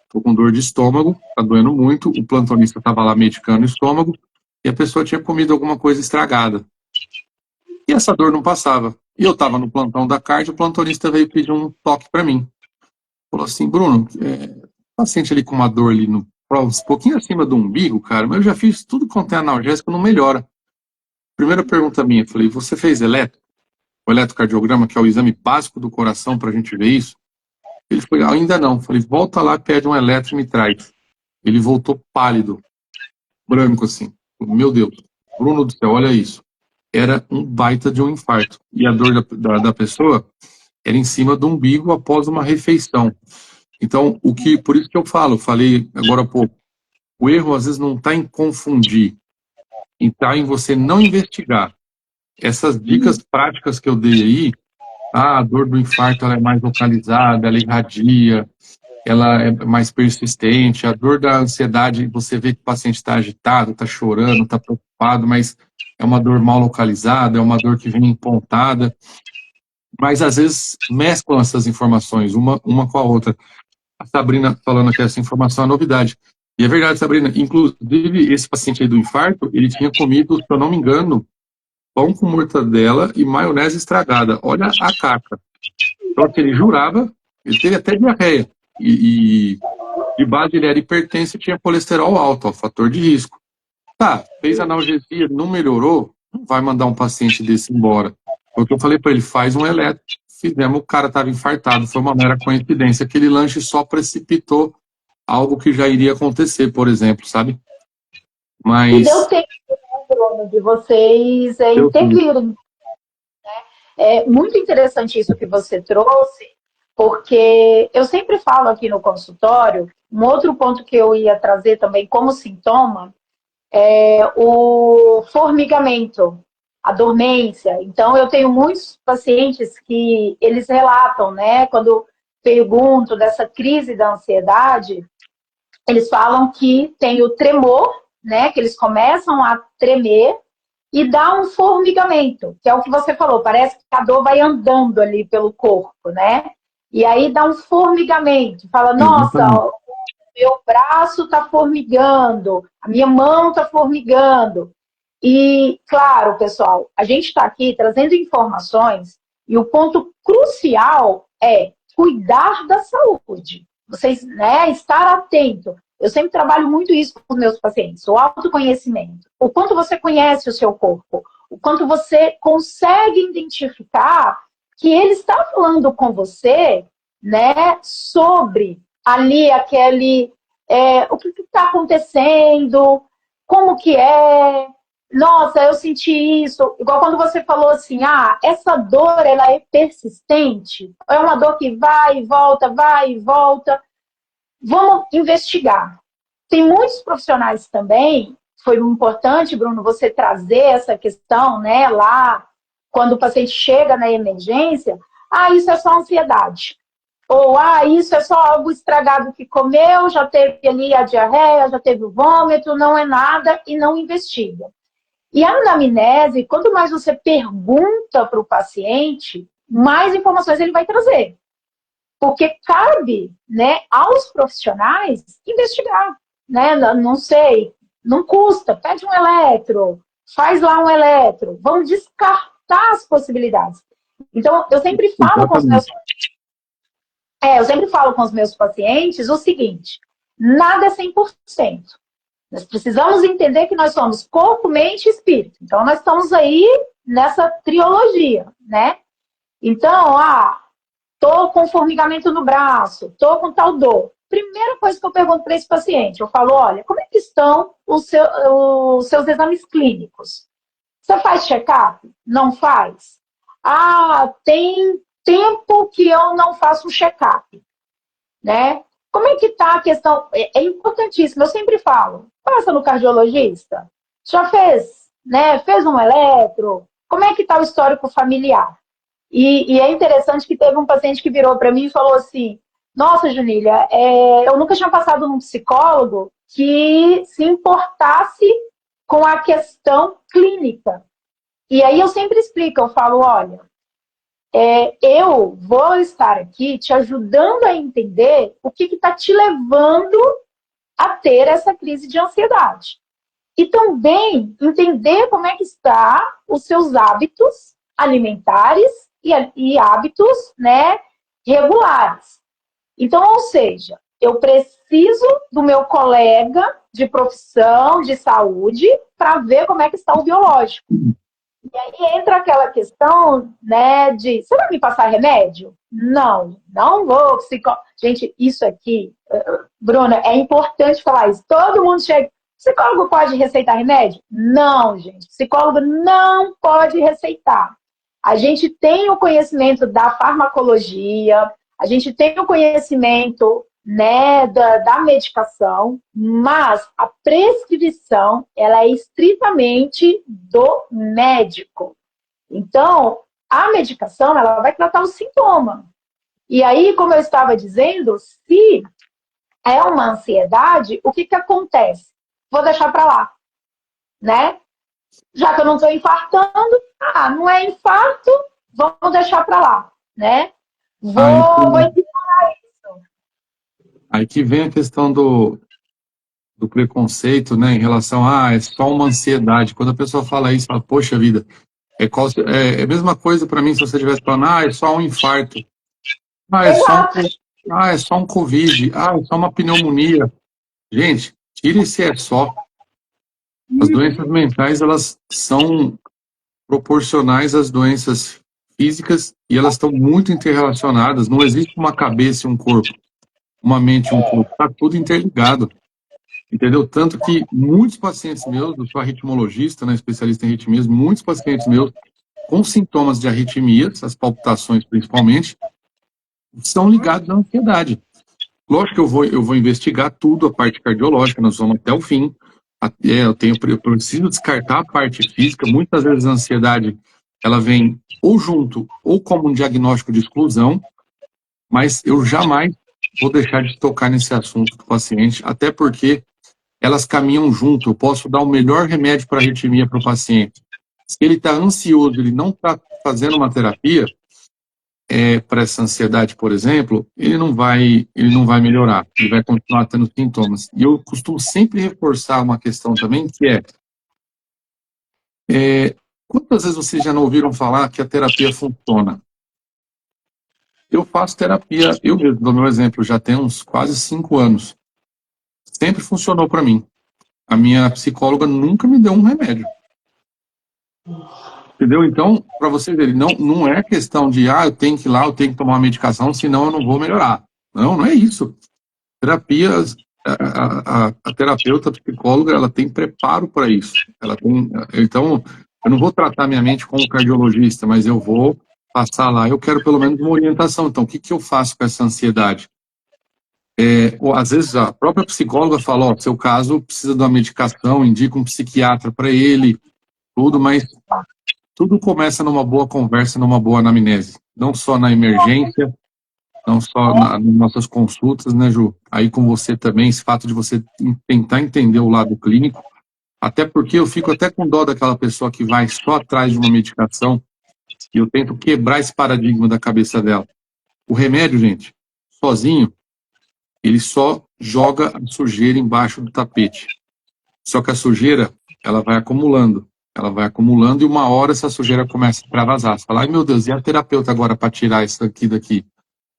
tô com dor de estômago, tá doendo muito, o plantonista estava lá medicando o estômago, e a pessoa tinha comido alguma coisa estragada. E essa dor não passava. E eu estava no plantão da cardio, o plantonista veio pedir um toque para mim. Falou assim, Bruno, paciente ali com uma dor ali no um pouquinho acima do umbigo, cara, mas eu já fiz tudo quanto é analgésico, não melhora. Primeira pergunta minha, falei, você fez o eletrocardiograma, que é o exame básico do coração para a gente ver isso? Ele falou, ainda não. Falei, volta lá, pede um eletro e me traz. Ele voltou pálido, branco assim. Meu Deus, Bruno do céu, olha isso. Era um baita de um infarto. E a dor da pessoa era em cima do umbigo após uma refeição. Então, por isso que falei agora há pouco, o erro às vezes não está em confundir, está em você não investigar. Essas dicas práticas que eu dei aí, a dor do infarto ela é mais localizada, ela irradia, ela é mais persistente, a dor da ansiedade, você vê que o paciente está agitado, está chorando, está preocupado, mas é uma dor mal localizada, é uma dor que vem empontada, mas às vezes mesclam essas informações, uma com a outra. A Sabrina falando que essa informação é novidade. E é verdade, Sabrina, inclusive esse paciente aí do infarto, ele tinha comido, se eu não me engano, pão com mortadela e maionese estragada. Olha a caca. Então, que ele jurava, ele teve até diarreia. E de base ele era hipertenso e tinha colesterol alto, ó, fator de risco. Tá, fez analgesia, não melhorou, não vai mandar um paciente desse embora. Foi o que eu falei para ele, faz um eletro. Fizemos, o cara estava infartado, foi uma mera coincidência. Aquele lanche só precipitou algo que já iria acontecer, por exemplo, sabe? E deu Mas... tempo, né, Bruno, de vocês eu intervirem. É muito interessante isso que você trouxe, porque eu sempre falo aqui no consultório, um outro ponto que eu ia trazer também como sintoma é o formigamento, a dormência. Então, eu tenho muitos pacientes que eles relatam, né, quando pergunto dessa crise da ansiedade, eles falam que tem o tremor, né, que eles começam a tremer e dá um formigamento, que é o que você falou, parece que a dor vai andando ali pelo corpo, né? E aí dá um formigamento, fala, nossa, exatamente. meu braço está formigando, a minha mão está formigando. E, claro, pessoal, a gente está aqui trazendo informações e o ponto crucial é cuidar da saúde. Vocês, né, estar atento. Eu sempre trabalho muito isso com os meus pacientes, o autoconhecimento. O quanto você conhece o seu corpo, o quanto você consegue identificar que ele está falando com você, né, sobre ali o que está acontecendo, como que é, nossa, eu senti isso, igual quando você falou assim, essa dor, ela é persistente, é uma dor que vai e volta, vamos investigar. Tem muitos profissionais também, foi importante, Bruno, você trazer essa questão, né, lá, quando o paciente chega na emergência, isso é só ansiedade. Ou, isso é só algo estragado que comeu, já teve ali a diarreia, já teve o vômito, não é nada e não investiga. E a anamnese, quanto mais você pergunta para o paciente, mais informações ele vai trazer. Porque cabe, né, aos profissionais investigar. Né? Não sei, não custa, pede um eletro, faz lá um eletro, vamos descartar as possibilidades. Então, eu sempre falo com os meus pacientes o seguinte, nada é 100%. Nós precisamos entender que nós somos corpo, mente e espírito. Então, nós estamos aí nessa trilogia, né? Então, tô com formigamento no braço, tô com tal dor. Primeira coisa que eu pergunto para esse paciente, eu falo, olha, como é que estão os seus exames clínicos? Você faz check-up? Não faz? Tem tempo que eu não faço um check-up, né? Como é que está a questão? É importantíssimo, eu sempre falo, passa no cardiologista, já fez, né? Fez um eletro, como é que está o histórico familiar? E é interessante que teve um paciente que virou para mim e falou assim, nossa, Junília, eu nunca tinha passado num psicólogo que se importasse com a questão clínica. E aí eu sempre explico, eu falo, olha, eu vou estar aqui te ajudando a entender o que está te levando a ter essa crise de ansiedade. E também entender como é que está os seus hábitos alimentares e hábitos, né, regulares. Então, ou seja, eu preciso do meu colega de profissão, de saúde, para ver como é que está o biológico. E aí entra aquela questão, né, de, você vai me passar remédio? Não, não vou. Gente, isso aqui, Bruna, é importante falar isso. Todo mundo chega, psicólogo pode receitar remédio? Não, gente, psicólogo não pode receitar. A gente tem o conhecimento da farmacologia, a gente tem o conhecimento, né, da medicação, mas a prescrição ela é estritamente do médico. Então, a medicação ela vai tratar o sintoma. E aí, como eu estava dizendo, se é uma ansiedade, o que acontece? Vou deixar para lá, né? Já que eu não estou infartando, não é infarto, vamos deixar para lá, né? Vou ignorar isso. Aí que vem a questão do preconceito, né, em relação é só uma ansiedade. Quando a pessoa fala isso, fala, poxa vida, é a mesma coisa para mim se você estivesse falando, é só um infarto, é só um Covid, é só uma pneumonia. Gente, tira esse é só. As doenças mentais, elas são proporcionais às doenças físicas e elas estão muito interrelacionadas. Não existe uma cabeça e um corpo, uma mente e um corpo. Está tudo interligado. Entendeu? Tanto que muitos pacientes meus, eu sou arritmologista, né, especialista em arritmias, muitos pacientes meus com sintomas de arritmias, as palpitações principalmente, são ligados à ansiedade. Lógico que eu vou investigar tudo, a parte cardiológica, nós vamos até o fim. Eu preciso descartar a parte física. Muitas vezes a ansiedade ela vem ou junto ou como um diagnóstico de exclusão, mas eu jamais vou deixar de tocar nesse assunto do paciente, até porque elas caminham junto. Eu posso dar o melhor remédio para arritmia para o paciente. Se ele está ansioso, ele não está fazendo uma terapia para essa ansiedade, por exemplo, ele não vai melhorar, ele vai continuar tendo sintomas. E eu costumo sempre reforçar uma questão também, que quantas vezes vocês já não ouviram falar que a terapia funciona? Eu faço terapia, eu mesmo dou meu exemplo, já tem uns quase 5 anos. Sempre funcionou para mim. A minha psicóloga nunca me deu um remédio. Entendeu? Então, para você ver, não é questão de, eu tenho que ir lá, eu tenho que tomar uma medicação, senão eu não vou melhorar. Não é isso. Terapia, a terapeuta, a psicóloga, ela tem preparo para isso. Então, eu não vou tratar minha mente como cardiologista, mas eu vou passar lá, eu quero pelo menos uma orientação. Então, o que eu faço com essa ansiedade? Ou, às vezes, a própria psicóloga fala, seu caso precisa de uma medicação, indica um psiquiatra para ele, tudo, mas tudo começa numa boa conversa, numa boa anamnese. Não só na emergência, não só nas nossas consultas, né, Ju? Aí com você também, esse fato de você tentar entender o lado clínico, até porque eu fico até com dó daquela pessoa que vai só atrás de uma medicação e eu tento quebrar esse paradigma da cabeça dela. O remédio, gente, sozinho, ele só joga a sujeira embaixo do tapete. Só que a sujeira, ela vai acumulando e uma hora essa sujeira começa a vazar. Você fala, ai meu Deus, e a terapeuta agora para tirar isso aqui daqui?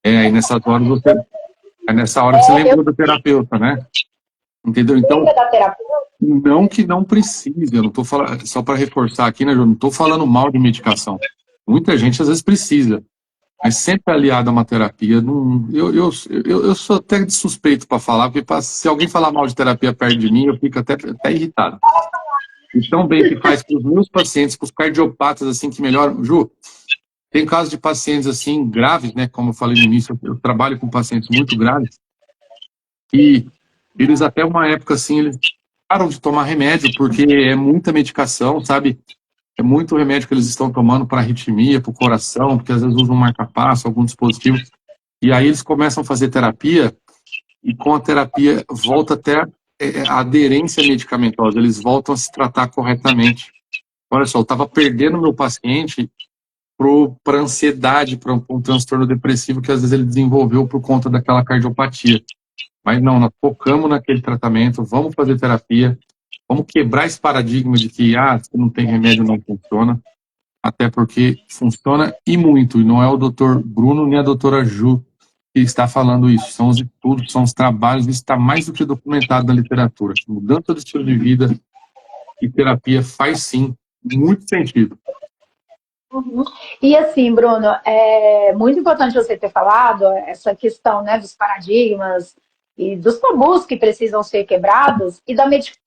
Aí nessa hora você lembrou do terapeuta, né? Entendeu? Então, não que não precise, eu não estou falando, só para reforçar aqui, né, eu não estou falando mal de medicação. Muita gente às vezes precisa, mas sempre aliado a uma terapia, eu sou até suspeito para falar, porque se alguém falar mal de terapia perto de mim, eu fico até irritado. Então, bem que faz para os meus pacientes, para os cardiopatas, assim, que melhoram. Ju, tem casos de pacientes, assim, graves, né? Como eu falei no início, eu trabalho com pacientes muito graves. E eles, até uma época, assim, eles param de tomar remédio, porque é muita medicação, sabe? É muito remédio que eles estão tomando para arritmia, para o coração, porque às vezes usam um marca-passo, algum dispositivo. E aí eles começam a fazer terapia, e com a terapia volta até a aderência medicamentosa, eles voltam a se tratar corretamente. Olha só, eu estava perdendo meu paciente para ansiedade, para um transtorno depressivo que às vezes ele desenvolveu por conta daquela cardiopatia. Mas não, nós focamos naquele tratamento, vamos fazer terapia, vamos quebrar esse paradigma de que, se não tem remédio não funciona, até porque funciona e muito, e não é o doutor Bruno nem a doutora Ju que está falando isso, são os estudos, são os trabalhos, isso está mais do que documentado na literatura. Mudança do estilo de vida e terapia faz sim muito sentido. Uhum. E assim, Bruno, é muito importante você ter falado essa questão, né, dos paradigmas e dos tabus que precisam ser quebrados e da medicação.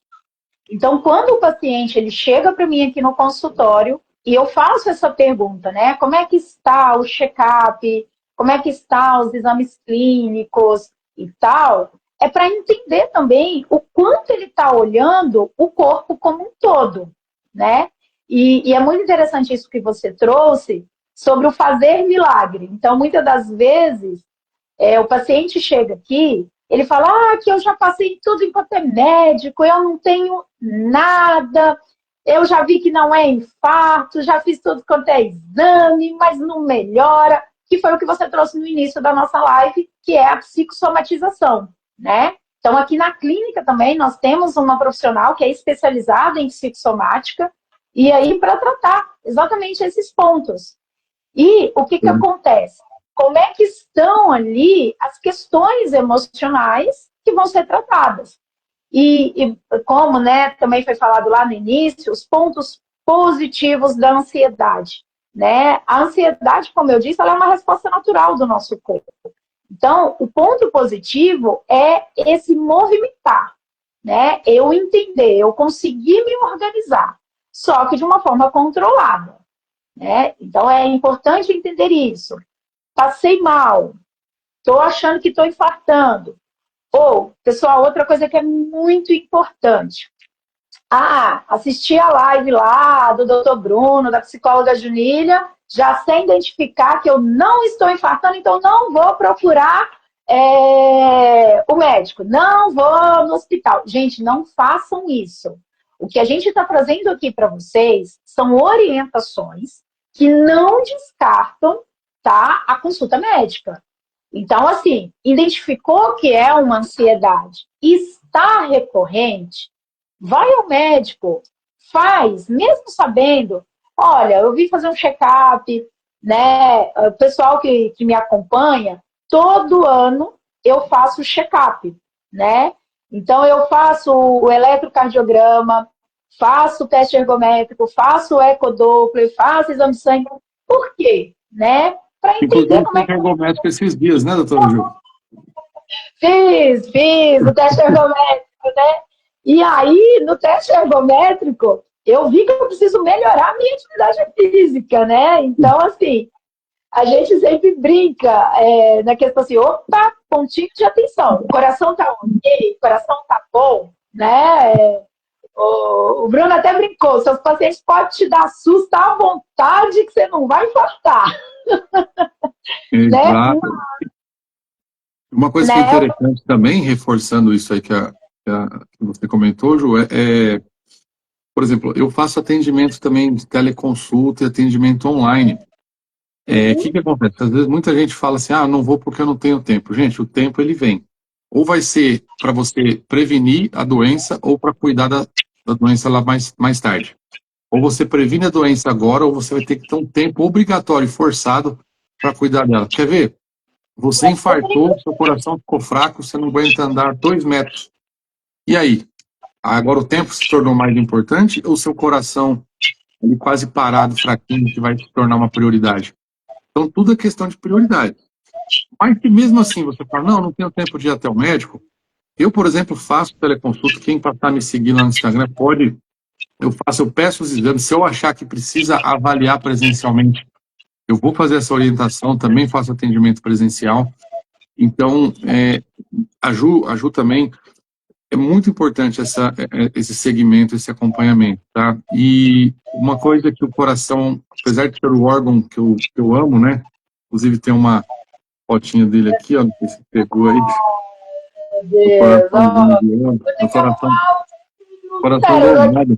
Então, quando o paciente ele chega para mim aqui no consultório e eu faço essa pergunta, né, como é que está o check-up, como é que estão os exames clínicos e tal, é para entender também o quanto ele está olhando o corpo como um todo, né? E é muito interessante isso que você trouxe sobre o fazer milagre. Então, muitas das vezes, o paciente chega aqui, ele fala, que eu já passei em tudo enquanto é médico, eu não tenho nada, eu já vi que não é infarto, já fiz tudo quanto é exame, mas não melhora, que foi o que você trouxe no início da nossa live, que é a psicossomatização, né? Então, aqui na clínica também, nós temos uma profissional que é especializada em psicossomática, e aí para tratar exatamente esses pontos. E o que acontece? Como é que estão ali as questões emocionais que vão ser tratadas? E como, né, também foi falado lá no início, os pontos positivos da ansiedade, né? A ansiedade, como eu disse, ela é uma resposta natural do nosso corpo. Então, o ponto positivo é esse movimentar, né? Eu entender, eu conseguir me organizar, só que de uma forma controlada, né? Então, é importante entender isso. Passei mal, estou achando que estou infartando. Ou, pessoal, outra coisa que é muito importante. Assisti a live lá do Dr. Bruno, da psicóloga Junília, já sem identificar que eu não estou infartando, então não vou procurar o médico, não vou no hospital. Gente, não façam isso. O que a gente está trazendo aqui para vocês são orientações que não descartam, tá, a consulta médica. Então, assim, identificou que é uma ansiedade, está recorrente, vai ao médico, faz, mesmo sabendo, olha, eu vim fazer um check-up, né? O pessoal que me acompanha, todo ano eu faço check-up, né? Então, eu faço o eletrocardiograma, faço o teste ergométrico, faço o ecodoppler, faço exame de sangue. Por quê? Né? Para entender Inclusive, como é que... ergométrico esses dias, né, doutora Ju? Fiz o teste ergométrico, né? E aí, no teste ergométrico, eu vi que eu preciso melhorar a minha atividade física, né? Então, assim, a gente sempre brinca na questão assim, opa, pontinho de atenção, o coração tá ok, o coração tá bom, né? O Bruno até brincou, seus pacientes podem te dar susto à vontade que você não vai infartar. Né? Exato. Uma coisa que é interessante também, reforçando isso aí que você comentou, Ju, por exemplo, eu faço atendimento também de teleconsulta e atendimento online. O que acontece? Às vezes muita gente fala assim, não vou porque eu não tenho tempo. Gente, o tempo ele vem. Ou vai ser para você prevenir a doença ou para cuidar da doença lá mais tarde. Ou você previne a doença agora ou você vai ter que ter um tempo obrigatório e forçado para cuidar dela. Quer ver? Você infartou, seu coração ficou fraco, você não aguenta andar 2 metros. E aí? Agora o tempo se tornou mais importante ou seu coração ele quase parado, fraquinho, que vai se tornar uma prioridade? Então tudo é questão de prioridade. Mas que mesmo assim você fala, não tenho tempo de ir até o médico. Eu, por exemplo, faço teleconsulta, quem passar me seguir lá no Instagram pode, eu peço os exames, se eu achar que precisa avaliar presencialmente, eu vou fazer essa orientação, também faço atendimento presencial. Então, a Ju também, é muito importante esse segmento, esse acompanhamento, tá? E uma coisa que o coração, apesar de ser o órgão que eu amo, né? Inclusive tem uma fotinha dele aqui, ó, não sei se pegou aí. Meu Deus, coração dourado.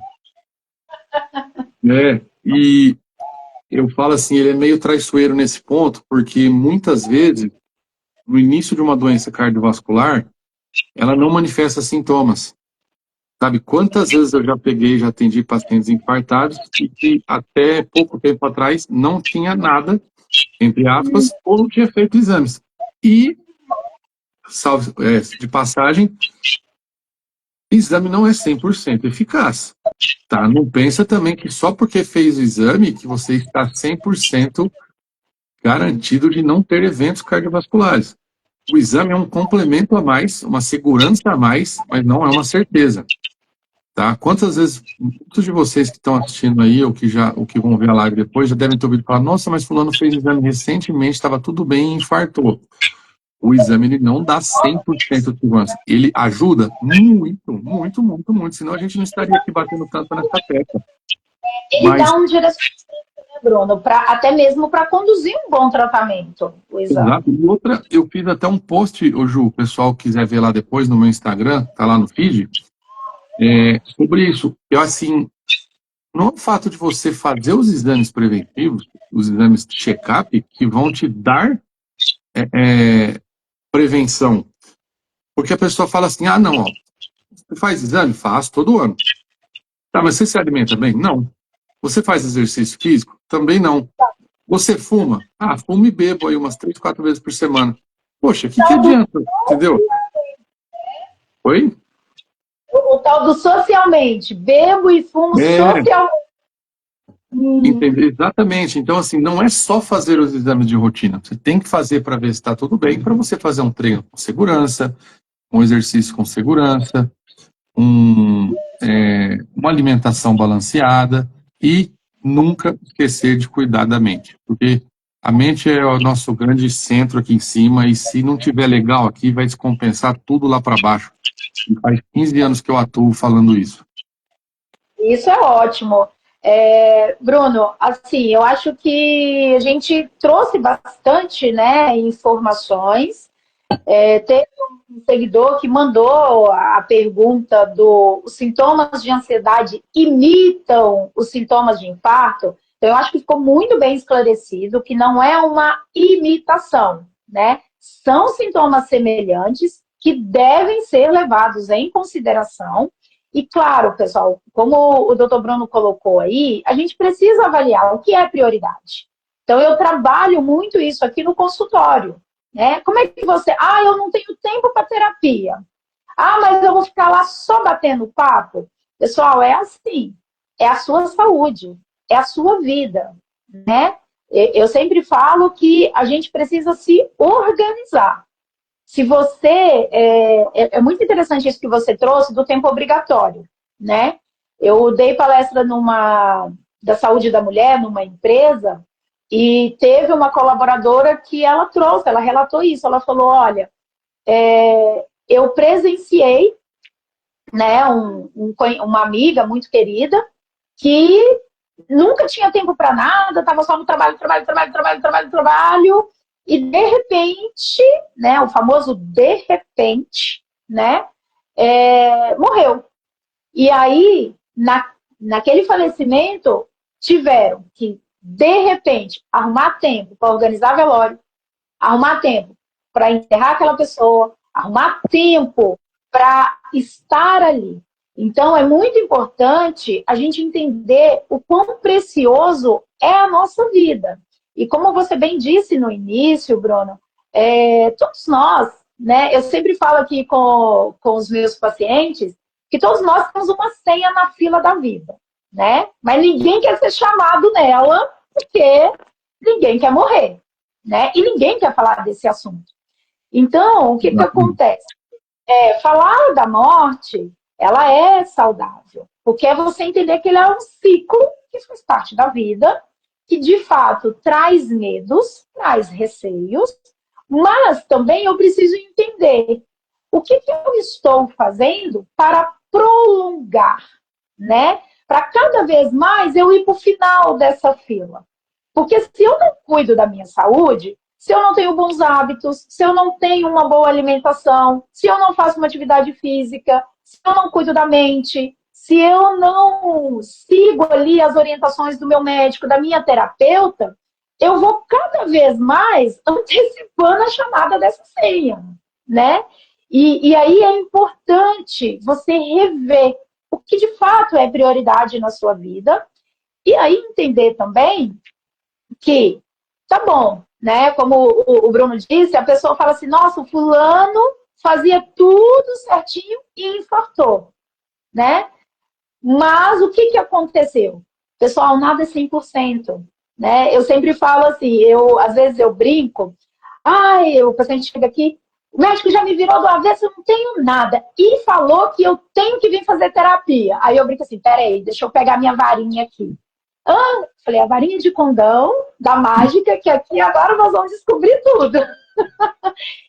E eu falo assim, ele é meio traiçoeiro nesse ponto, porque muitas vezes, no início de uma doença cardiovascular, ela não manifesta sintomas. Sabe, quantas vezes eu já atendi pacientes infartados e que até pouco tempo atrás não tinha nada, entre aspas, ou não tinha feito exames. E, de passagem, o exame não é 100% eficaz. Tá? Não pensa também que só porque fez o exame que você está 100% garantido de não ter eventos cardiovasculares. O exame é um complemento a mais, uma segurança a mais, mas não é uma certeza. Tá? Quantas vezes, muitos de vocês que estão assistindo aí, ou que vão ver a live depois, já devem ter ouvido falar, nossa, mas fulano fez exame recentemente, estava tudo bem e infartou. O exame ele não dá 100% de segurança. Ele ajuda muito, muito, muito, muito, senão a gente não estaria aqui batendo tanto nessa tecla. Ele Mas, dá um direcionamento, né, Bruno, até mesmo para conduzir um bom tratamento, o exame. exato. E outra, eu fiz até um post, ô Ju, o pessoal quiser ver lá depois no meu Instagram, tá lá no feed, sobre isso. Eu, assim, não é o fato de você fazer os exames preventivos, os exames de check-up, que vão te dar prevenção. Porque a pessoa fala assim, ah, não, ó, você faz exame? Faço todo ano. Tá, mas você se alimenta bem? Não. Você faz exercício físico? Também não. Você fuma? Ah, fumo e bebo aí umas 3, 4 vezes por semana. Poxa, o que adianta? Entendeu? Oi? O tal do socialmente, bebo e fumo socialmente. Entendeu? Exatamente. Então, assim, não é só fazer os exames de rotina. Você tem que fazer para ver se está tudo bem, para você fazer um treino com segurança, um exercício com segurança, uma alimentação balanceada e nunca esquecer de cuidar da mente. Porque a mente é o nosso grande centro aqui em cima e se não tiver legal aqui, vai descompensar tudo lá para baixo. E faz 15 anos que eu atuo falando isso. Isso é ótimo. Bruno, assim, eu acho que a gente trouxe bastante, né, informações. Teve um seguidor que mandou a pergunta os sintomas de ansiedade imitam os sintomas de infarto. Então, eu acho que ficou muito bem esclarecido que não é uma imitação, né? São sintomas semelhantes que devem ser levados em consideração. E claro, pessoal, como o doutor Bruno colocou aí, a gente precisa avaliar o que é prioridade. Então, eu trabalho muito isso aqui no consultório. Né? Como é que você... Ah, eu não tenho tempo para terapia. Ah, mas eu vou ficar lá só batendo papo. Pessoal, é assim. É a sua saúde. É a sua vida. Né? Eu sempre falo que a gente precisa se organizar. Se você... É muito interessante isso que você trouxe do tempo obrigatório. Né? Eu dei palestra da saúde da mulher, numa empresa, e teve uma colaboradora que ela relatou isso, ela falou, olha, eu presenciei, né, uma amiga muito querida, que nunca tinha tempo para nada, estava só no trabalho, e de repente, né, o famoso de repente, né, morreu. E aí, naquele falecimento, tiveram que de repente, arrumar tempo para organizar velório, arrumar tempo para enterrar aquela pessoa, arrumar tempo para estar ali. Então, é muito importante a gente entender o quão precioso é a nossa vida. E como você bem disse no início, Bruno, todos nós, né? Eu sempre falo aqui com os meus pacientes que todos nós temos uma senha na fila da vida. Né? Mas ninguém quer ser chamado nela porque ninguém quer morrer, né? E ninguém quer falar desse assunto. Então, o que acontece? Falar da morte, ela é saudável, porque é você entender que ele é um ciclo que faz parte da vida, que de fato traz medos, traz receios, mas também eu preciso entender o que eu estou fazendo para prolongar, né? Para cada vez mais eu ir para o final dessa fila. Porque se eu não cuido da minha saúde, se eu não tenho bons hábitos, se eu não tenho uma boa alimentação, se eu não faço uma atividade física, se eu não cuido da mente, se eu não sigo ali as orientações do meu médico, da minha terapeuta, eu vou cada vez mais antecipando a chamada dessa senha, né? E aí é importante você rever o que de fato é prioridade na sua vida, e aí entender também que tá bom, né? Como o Bruno disse, a pessoa fala assim, nossa, o fulano fazia tudo certinho e infartou, né? Mas o que aconteceu? Pessoal, nada é 100%, né? Eu sempre falo assim, às vezes eu brinco, o paciente chega aqui, o médico já me virou do avesso, eu não tenho nada. E falou que eu tenho que vir fazer terapia. Aí eu brinco assim, peraí, deixa eu pegar minha varinha aqui. Falei, a varinha de condão da mágica, que aqui agora nós vamos descobrir tudo.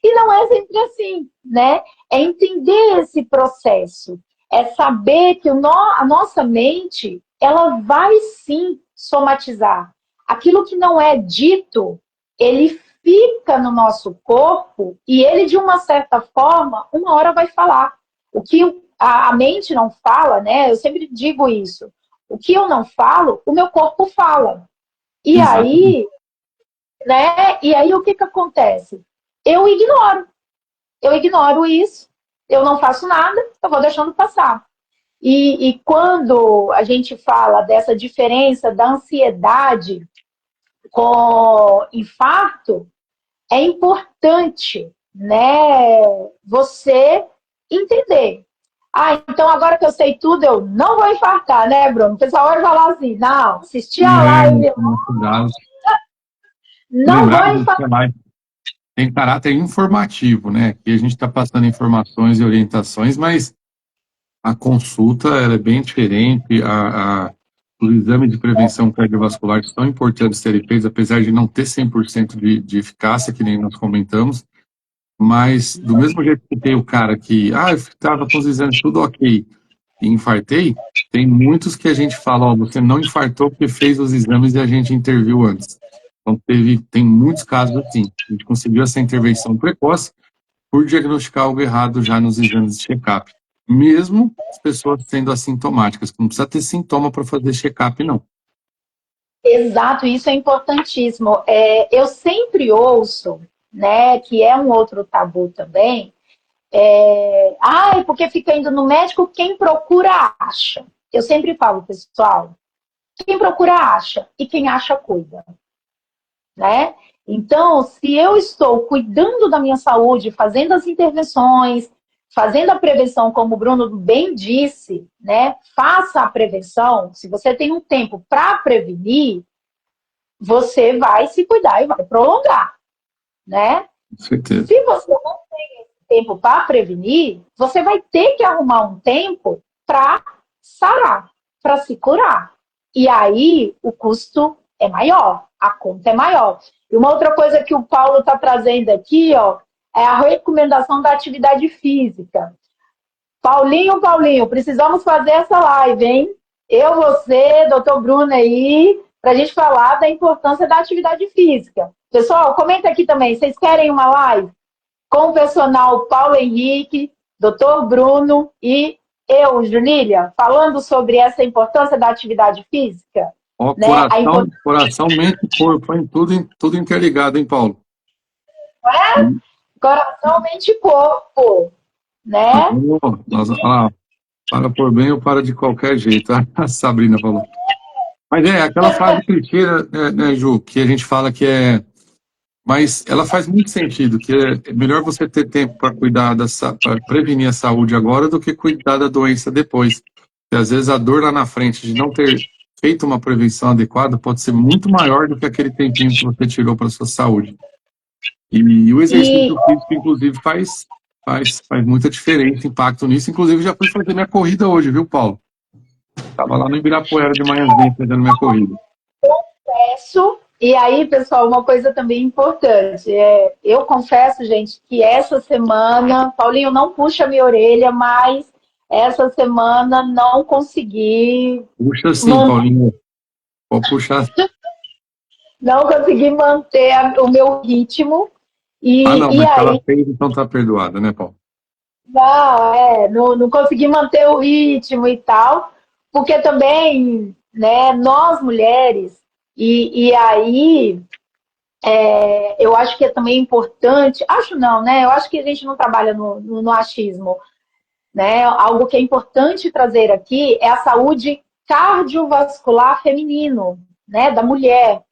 E não é sempre assim, né? É entender esse processo. É saber que a nossa mente, ela vai sim somatizar. Aquilo que não é dito, ele fica no nosso corpo e ele, de uma certa forma, uma hora vai falar. O que a mente não fala, né? Eu sempre digo isso. O que eu não falo, o meu corpo fala. E Exatamente. aí, né? E aí o que acontece? Eu ignoro isso, eu não faço nada, eu vou deixando passar. E quando a gente fala dessa diferença da ansiedade com infarto, é importante, né, você entender. Então agora que eu sei tudo, eu não vou infartar, né, Bruno? O pessoal vai falar assim, não, assisti a live, Tomar cuidado. não Lembrar vou que infartar. você vai tem caráter informativo, né? Que a gente está passando informações e orientações, mas a consulta ela é bem diferente. Os exames de prevenção cardiovascular são importantes serem feitos, apesar de não ter 100% de eficácia, que nem nós comentamos. Mas, do mesmo jeito que tem o cara que, eu estava com os exames tudo ok e infartei, tem muitos que a gente fala, ó, você não infartou porque fez os exames e a gente interviu antes. Então, tem muitos casos assim. A gente conseguiu essa intervenção precoce por diagnosticar algo errado já nos exames de check-up. Mesmo as pessoas sendo assintomáticas, não precisa ter sintoma para fazer check-up, não. Exato, isso é importantíssimo. Eu sempre ouço, né, que é um outro tabu também, porque fica indo no médico, quem procura acha. Eu sempre falo, pessoal, quem procura acha e quem acha cuida, né? Então, se eu estou cuidando da minha saúde, fazendo as intervenções, fazendo a prevenção, como o Bruno bem disse, né? Faça a prevenção. Se você tem um tempo para prevenir, você vai se cuidar e vai prolongar, né? Com certeza. Se você não tem tempo para prevenir, você vai ter que arrumar um tempo para sarar, para se curar. E aí o custo é maior, a conta é maior. E uma outra coisa que o Paulo está trazendo aqui, ó, é a recomendação da atividade física. Paulinho, precisamos fazer essa live, hein? Eu, você, doutor Bruno aí, para a gente falar da importância da atividade física. Pessoal, comenta aqui também, vocês querem uma live com o personal Paulo Henrique, doutor Bruno e eu, Junília, falando sobre essa importância da atividade física? Ó, Né? coração, mente e corpo, hein? Tudo interligado, hein, Paulo? Coração, mente e corpo, né? Para por bem ou para de qualquer jeito, a Sabrina falou. Mas aquela frase clichê, né, Ju, que a gente fala que é. Mas ela faz muito sentido, que é melhor você ter tempo para cuidar para prevenir a saúde agora do que cuidar da doença depois. Porque às vezes a dor lá na frente de não ter feito uma prevenção adequada pode ser muito maior do que aquele tempinho que você tirou para sua saúde. E o E exercício físico, inclusive, faz muita diferença, impacto nisso. Inclusive, já fui fazer minha corrida hoje, viu, Paulo? Estava lá no Ibirapuera de manhãzinha fazendo minha corrida. confesso, e aí, pessoal, uma coisa também importante. Eu confesso, gente, que essa semana, Paulinho, não puxa minha orelha, mas essa semana não consegui Puxa sim, manter, Paulinho. Pode puxar. não consegui manter o meu ritmo. Não, E mas se ela aí, fez, então tá perdoada, né, Paulo? não consegui manter o ritmo e tal, porque também, né, nós mulheres, e aí eu acho que é também importante, acho não, né? Eu acho que a gente não trabalha no achismo, né? Algo que é importante trazer aqui é a saúde cardiovascular feminino, né? Da mulher.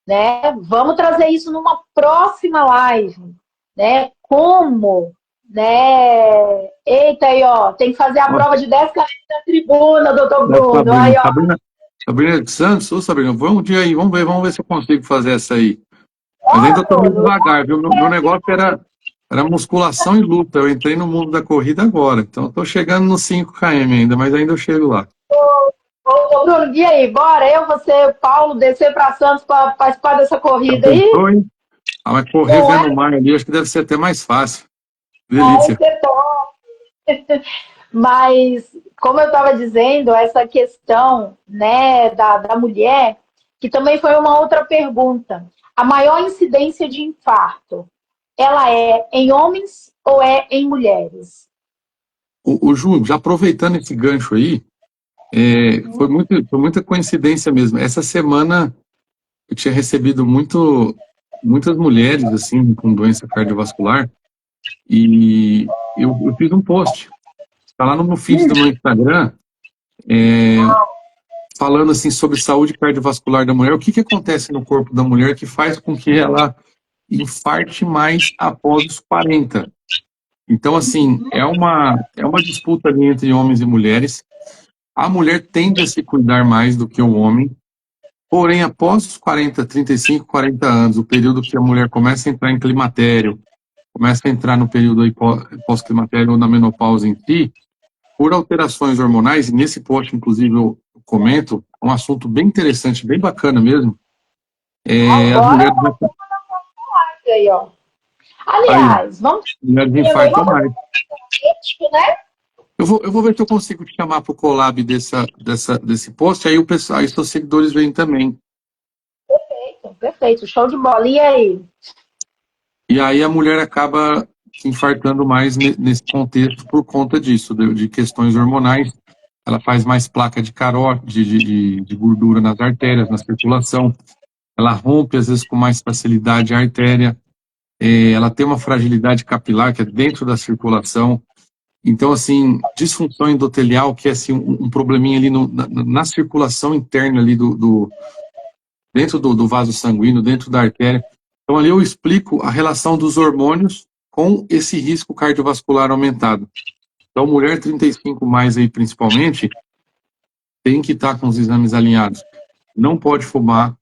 né? Vamos trazer isso numa próxima live, né? Como, né? Eita, aí, ó, tem que fazer a Ó, prova de 10 km na tribuna, doutor da Bruno. Sabrina. Aí, ó. Sabrina Santos, ô Sabrina, vamos um dia aí, vamos ver se eu consigo fazer essa aí. Mas ainda estou Ó, meio devagar, viu? Meu negócio era musculação e luta. Eu entrei no mundo da corrida agora, então estou chegando nos 5 km ainda, mas ainda eu chego lá. ô, Bruno, e aí, bora? Eu, você, o Paulo, descer para Santos para participar dessa Já corrida aí? pensou, hein? Ah, mas correr Não é? vendo o mar ali, acho que deve ser até mais fácil. Vai Delícia. ser top. Mas, como eu estava dizendo, essa questão, né, da mulher, que também foi uma outra pergunta. A maior incidência de infarto, ela é em homens ou é em mulheres? O Ju, já aproveitando esse gancho aí, foi muita coincidência mesmo. Essa semana eu tinha recebido muitas mulheres assim com doença cardiovascular e eu fiz um post. Está lá no meu feed do meu Instagram, falando assim sobre saúde cardiovascular da mulher. O que acontece no corpo da mulher que faz com que ela infarte mais após os 40? Então, assim, é uma disputa ali entre homens e mulheres. A mulher tende a se cuidar mais do que o homem, porém, após os 40, 35, 40 anos, o período que a mulher começa a entrar em climatério, começa a entrar no período aí pós-climatério ou na menopausa em si, por alterações hormonais, e nesse post, inclusive, eu comento, é um assunto bem interessante, bem bacana mesmo, as Agora mulheres, aí, ó. aí, Aliás, vamos mulheres também, infartam vamos fazer mais. um crítico, né? Eu vou ver se eu consigo te chamar para o collab desse post, aí o pessoal, aí seus seguidores vêm também. Perfeito, perfeito, show de bola. E aí? E aí a mulher acaba se infartando mais nesse contexto por conta disso, de questões hormonais. Ela faz mais placa de carótida, de gordura nas artérias, na circulação. Ela rompe, às vezes, com mais facilidade a artéria. Ela tem uma fragilidade capilar, que é dentro da circulação. Então, assim, disfunção endotelial, que é assim, um probleminha ali na circulação interna ali dentro do vaso sanguíneo, dentro da artéria. Então, ali eu explico a relação dos hormônios com esse risco cardiovascular aumentado. Então, mulher 35 mais aí, principalmente, tem que estar com os exames alinhados. Não pode fumar,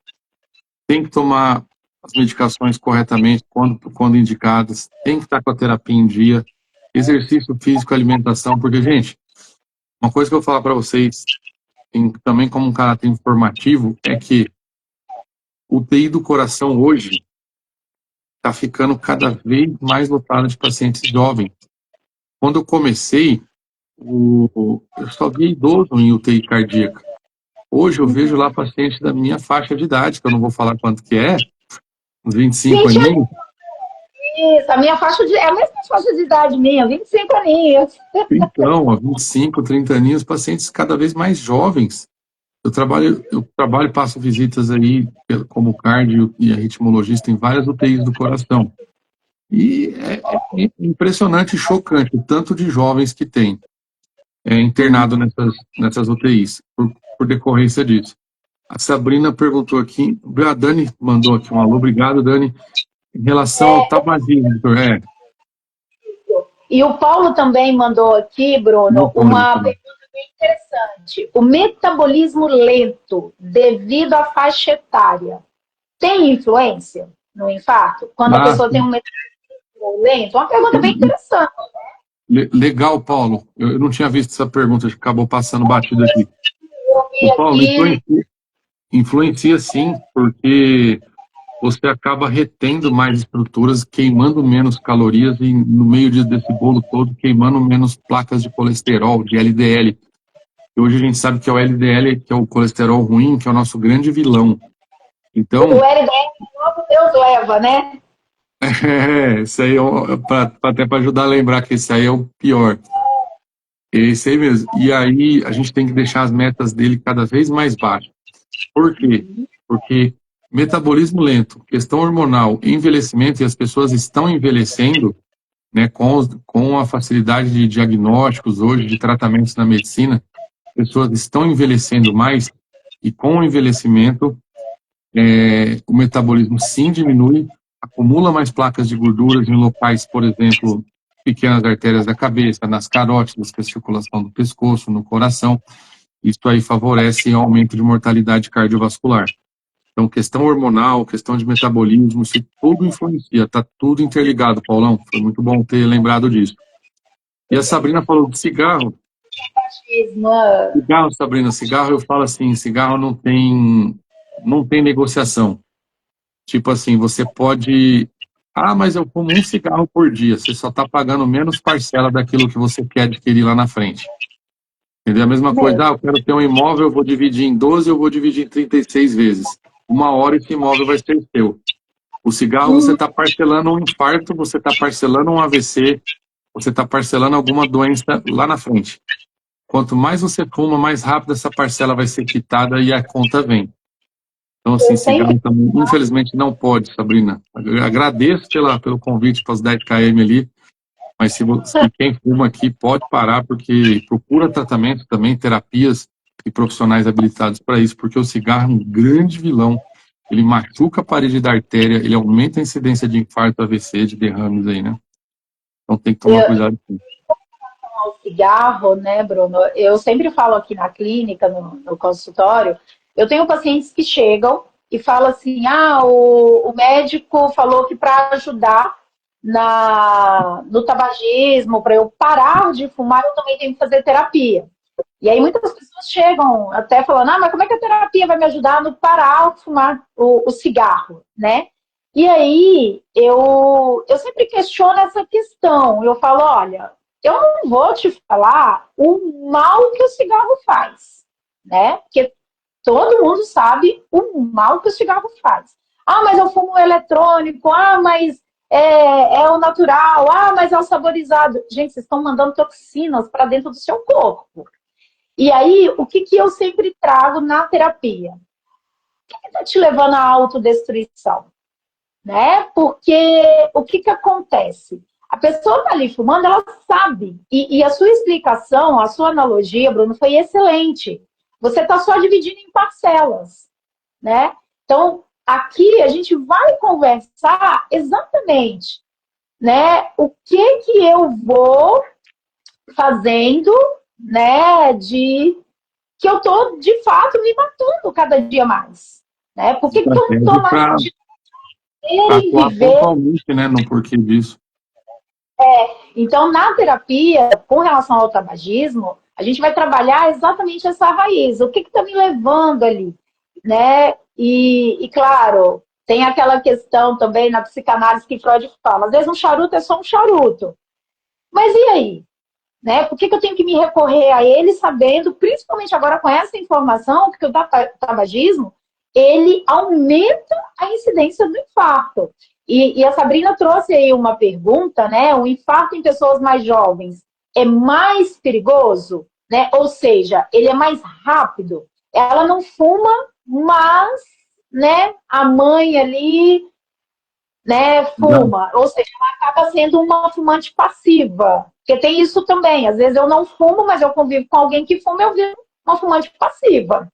tem que tomar as medicações corretamente, quando indicadas, tem que estar com a terapia em dia, exercício físico, alimentação, porque, gente, uma coisa que eu vou falar para vocês, também como um caráter informativo, é que o UTI do coração hoje está ficando cada vez mais lotado de pacientes jovens. Quando eu comecei, eu só via idoso em UTI cardíaca. Hoje eu vejo lá pacientes da minha faixa de idade, que eu não vou falar quanto que é, uns 25 20 aninhos. isso, a minha faixa de. É a mesma faixa de idade minha, 25 aninhos. Então, há 25, 30 aninhos, pacientes cada vez mais jovens. Eu trabalho, passo visitas aí como cardio e arritmologista em várias UTIs do coração. E é impressionante e chocante o tanto de jovens que tem internado nessas UTIs, por decorrência disso. A Sabrina perguntou aqui, a Dani mandou aqui um alô, obrigado, Dani. Em relação ao tabagismo, doutor, E o Paulo também mandou aqui, não Bruno, pode uma também. pergunta bem interessante. O metabolismo lento, devido à faixa etária, tem influência no infarto? Quando a Ah, pessoa tem um metabolismo lento? Uma pergunta bem interessante. legal, Paulo. Eu não tinha visto essa pergunta, acho que acabou passando batido aqui. Eu vi O Paulo, aqui. influencia sim, porque você acaba retendo mais estruturas, queimando menos calorias e no meio desse bolo todo, queimando menos placas de colesterol, de LDL. E hoje a gente sabe que é o LDL, que é o colesterol ruim, que é o nosso grande vilão. O Então, LDL, logo Deus leva, né? isso aí até para ajudar a lembrar que esse aí é o pior. É esse aí mesmo. E aí a gente tem que deixar as metas dele cada vez mais baixas. Por quê? Porque metabolismo lento, questão hormonal, envelhecimento, e as pessoas estão envelhecendo, né, com a facilidade de diagnósticos hoje, de tratamentos na medicina, pessoas estão envelhecendo mais, e com o envelhecimento, o metabolismo sim diminui, acumula mais placas de gorduras em locais, por exemplo, pequenas artérias da cabeça, nas carótidas, que é a circulação do pescoço, no coração. Isso aí favorece o aumento de mortalidade cardiovascular. Então, questão hormonal, questão de metabolismo, isso tudo influencia, está tudo interligado, Paulão. Foi muito bom ter lembrado disso. E a Sabrina falou de cigarro. Cigarro, Sabrina, cigarro, eu falo assim, cigarro não tem negociação. Tipo assim, você pode... mas eu fumo um cigarro por dia. Você só está pagando menos parcela daquilo que você quer adquirir lá na frente. Entendeu? A mesma coisa, eu quero ter um imóvel, eu vou dividir em 12, eu vou dividir em 36 vezes. Uma hora esse imóvel vai ser seu. O cigarro, você está parcelando um infarto, você está parcelando um AVC, você está parcelando alguma doença lá na frente. Quanto mais você fuma, mais rápido essa parcela vai ser quitada e a conta vem. Então, assim, cigarro também, infelizmente, não pode, Sabrina. Eu agradeço pelo convite para os 10 km ali, mas se quem fuma aqui pode parar, porque procura tratamento também, terapias e profissionais habilitados para isso, porque o cigarro é um grande vilão. Ele machuca a parede da artéria, ele aumenta a incidência de infarto, AVC, de derrames aí, né? Então tem que tomar cuidado com isso. O cigarro, né, Bruno? Eu sempre falo aqui na clínica, no consultório, eu tenho pacientes que chegam e falam assim, o médico falou que para ajudar no tabagismo, para eu parar de fumar, eu também tenho que fazer terapia. E aí muitas pessoas chegam até falando, mas como é que a terapia vai me ajudar a não parar de fumar o cigarro, né? E aí eu sempre questiono essa questão. Eu falo, olha, eu não vou te falar o mal que o cigarro faz, né? Porque todo mundo sabe o mal que o cigarro faz. Mas eu fumo eletrônico, mas é o natural, mas é o saborizado. Gente, vocês estão mandando toxinas para dentro do seu corpo. E aí, o que eu sempre trago na terapia? O que está te levando à autodestruição? Né? Porque o que acontece? A pessoa está ali fumando, ela sabe. E a sua explicação, a sua analogia, Bruno, foi excelente. Você está só dividindo em parcelas, né? Então, aqui a gente vai conversar exatamente, né? O que eu vou fazendo, né? Que eu tô, de fato, me matando cada dia mais, né? Por que eu não tô mais de viver totalmente, né, no porquê disso? Então, na terapia, com relação ao tabagismo, a gente vai trabalhar exatamente essa raiz. O que está me levando ali, né? E, claro, tem aquela questão também na psicanálise que Freud fala. Às vezes um charuto é só um charuto. Mas e aí? Né? Por que eu tenho que me recorrer a ele sabendo, principalmente agora com essa informação, que o tabagismo, ele aumenta a incidência do infarto. E a Sabrina trouxe aí uma pergunta, né? O infarto em pessoas mais jovens é mais perigoso, né? Ou seja, ele é mais rápido. Ela não fuma, mas, né, a mãe ali, né, fuma. Ou seja, ela acaba sendo uma fumante passiva. Porque tem isso também. Às vezes eu não fumo, mas eu convivo com alguém que fuma, eu viro uma fumante passiva.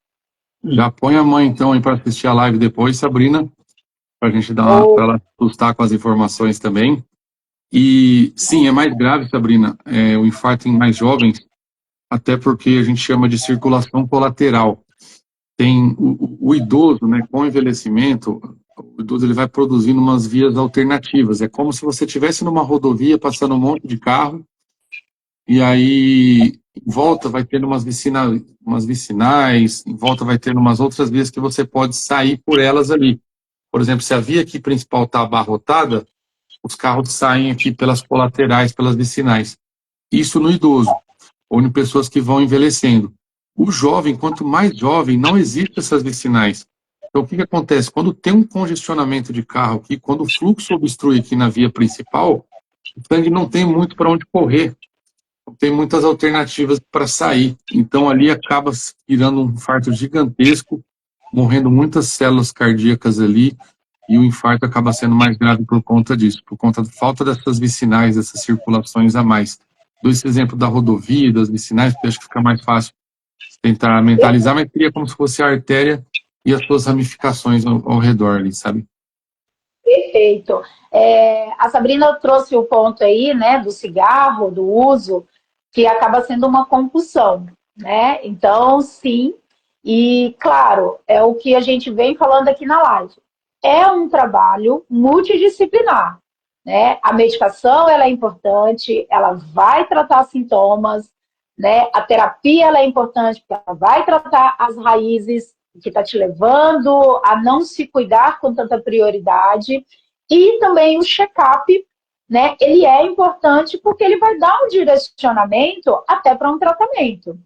Já põe a mãe, então, aí para assistir a live depois, Sabrina, para a gente dar para ela assustar com as informações também. E, sim, é mais grave, Sabrina, o infarto em mais jovens, até porque a gente chama de circulação colateral. Tem o idoso, né, com o envelhecimento, o idoso ele vai produzindo umas vias alternativas. É como se você estivesse numa rodovia passando um monte de carro, e aí em volta vai tendo umas vicinais, em volta vai tendo umas outras vias que você pode sair por elas ali. Por exemplo, se a via aqui principal está abarrotada, os carros saem aqui pelas colaterais, pelas vicinais. Isso no idoso, ou em pessoas que vão envelhecendo. O jovem, quanto mais jovem, não existem essas vicinais. Então, o que acontece? Quando tem um congestionamento de carro aqui, quando o fluxo obstrui aqui na via principal, o sangue não tem muito para onde correr. Não tem muitas alternativas para sair. Então, ali acaba virando um infarto gigantesco, morrendo muitas células cardíacas ali, e o infarto acaba sendo mais grave por conta disso, por conta da falta dessas vicinais, dessas circulações a mais. Dou esse exemplo da rodovia, das vicinais, porque acho que fica mais fácil tentar mentalizar, mas seria como se fosse a artéria e as suas ramificações ao redor ali, sabe? Perfeito. A Sabrina trouxe o ponto aí, né, do cigarro, do uso, que acaba sendo uma compulsão, né? Então, sim, e claro, é o que a gente vem falando aqui na live. É um trabalho multidisciplinar, né? A medicação, ela é importante, ela vai tratar sintomas, né? A terapia, ela é importante porque ela vai tratar as raízes que está te levando a não se cuidar com tanta prioridade. E também o check-up, né? Ele é importante porque ele vai dar um direcionamento até para um tratamento.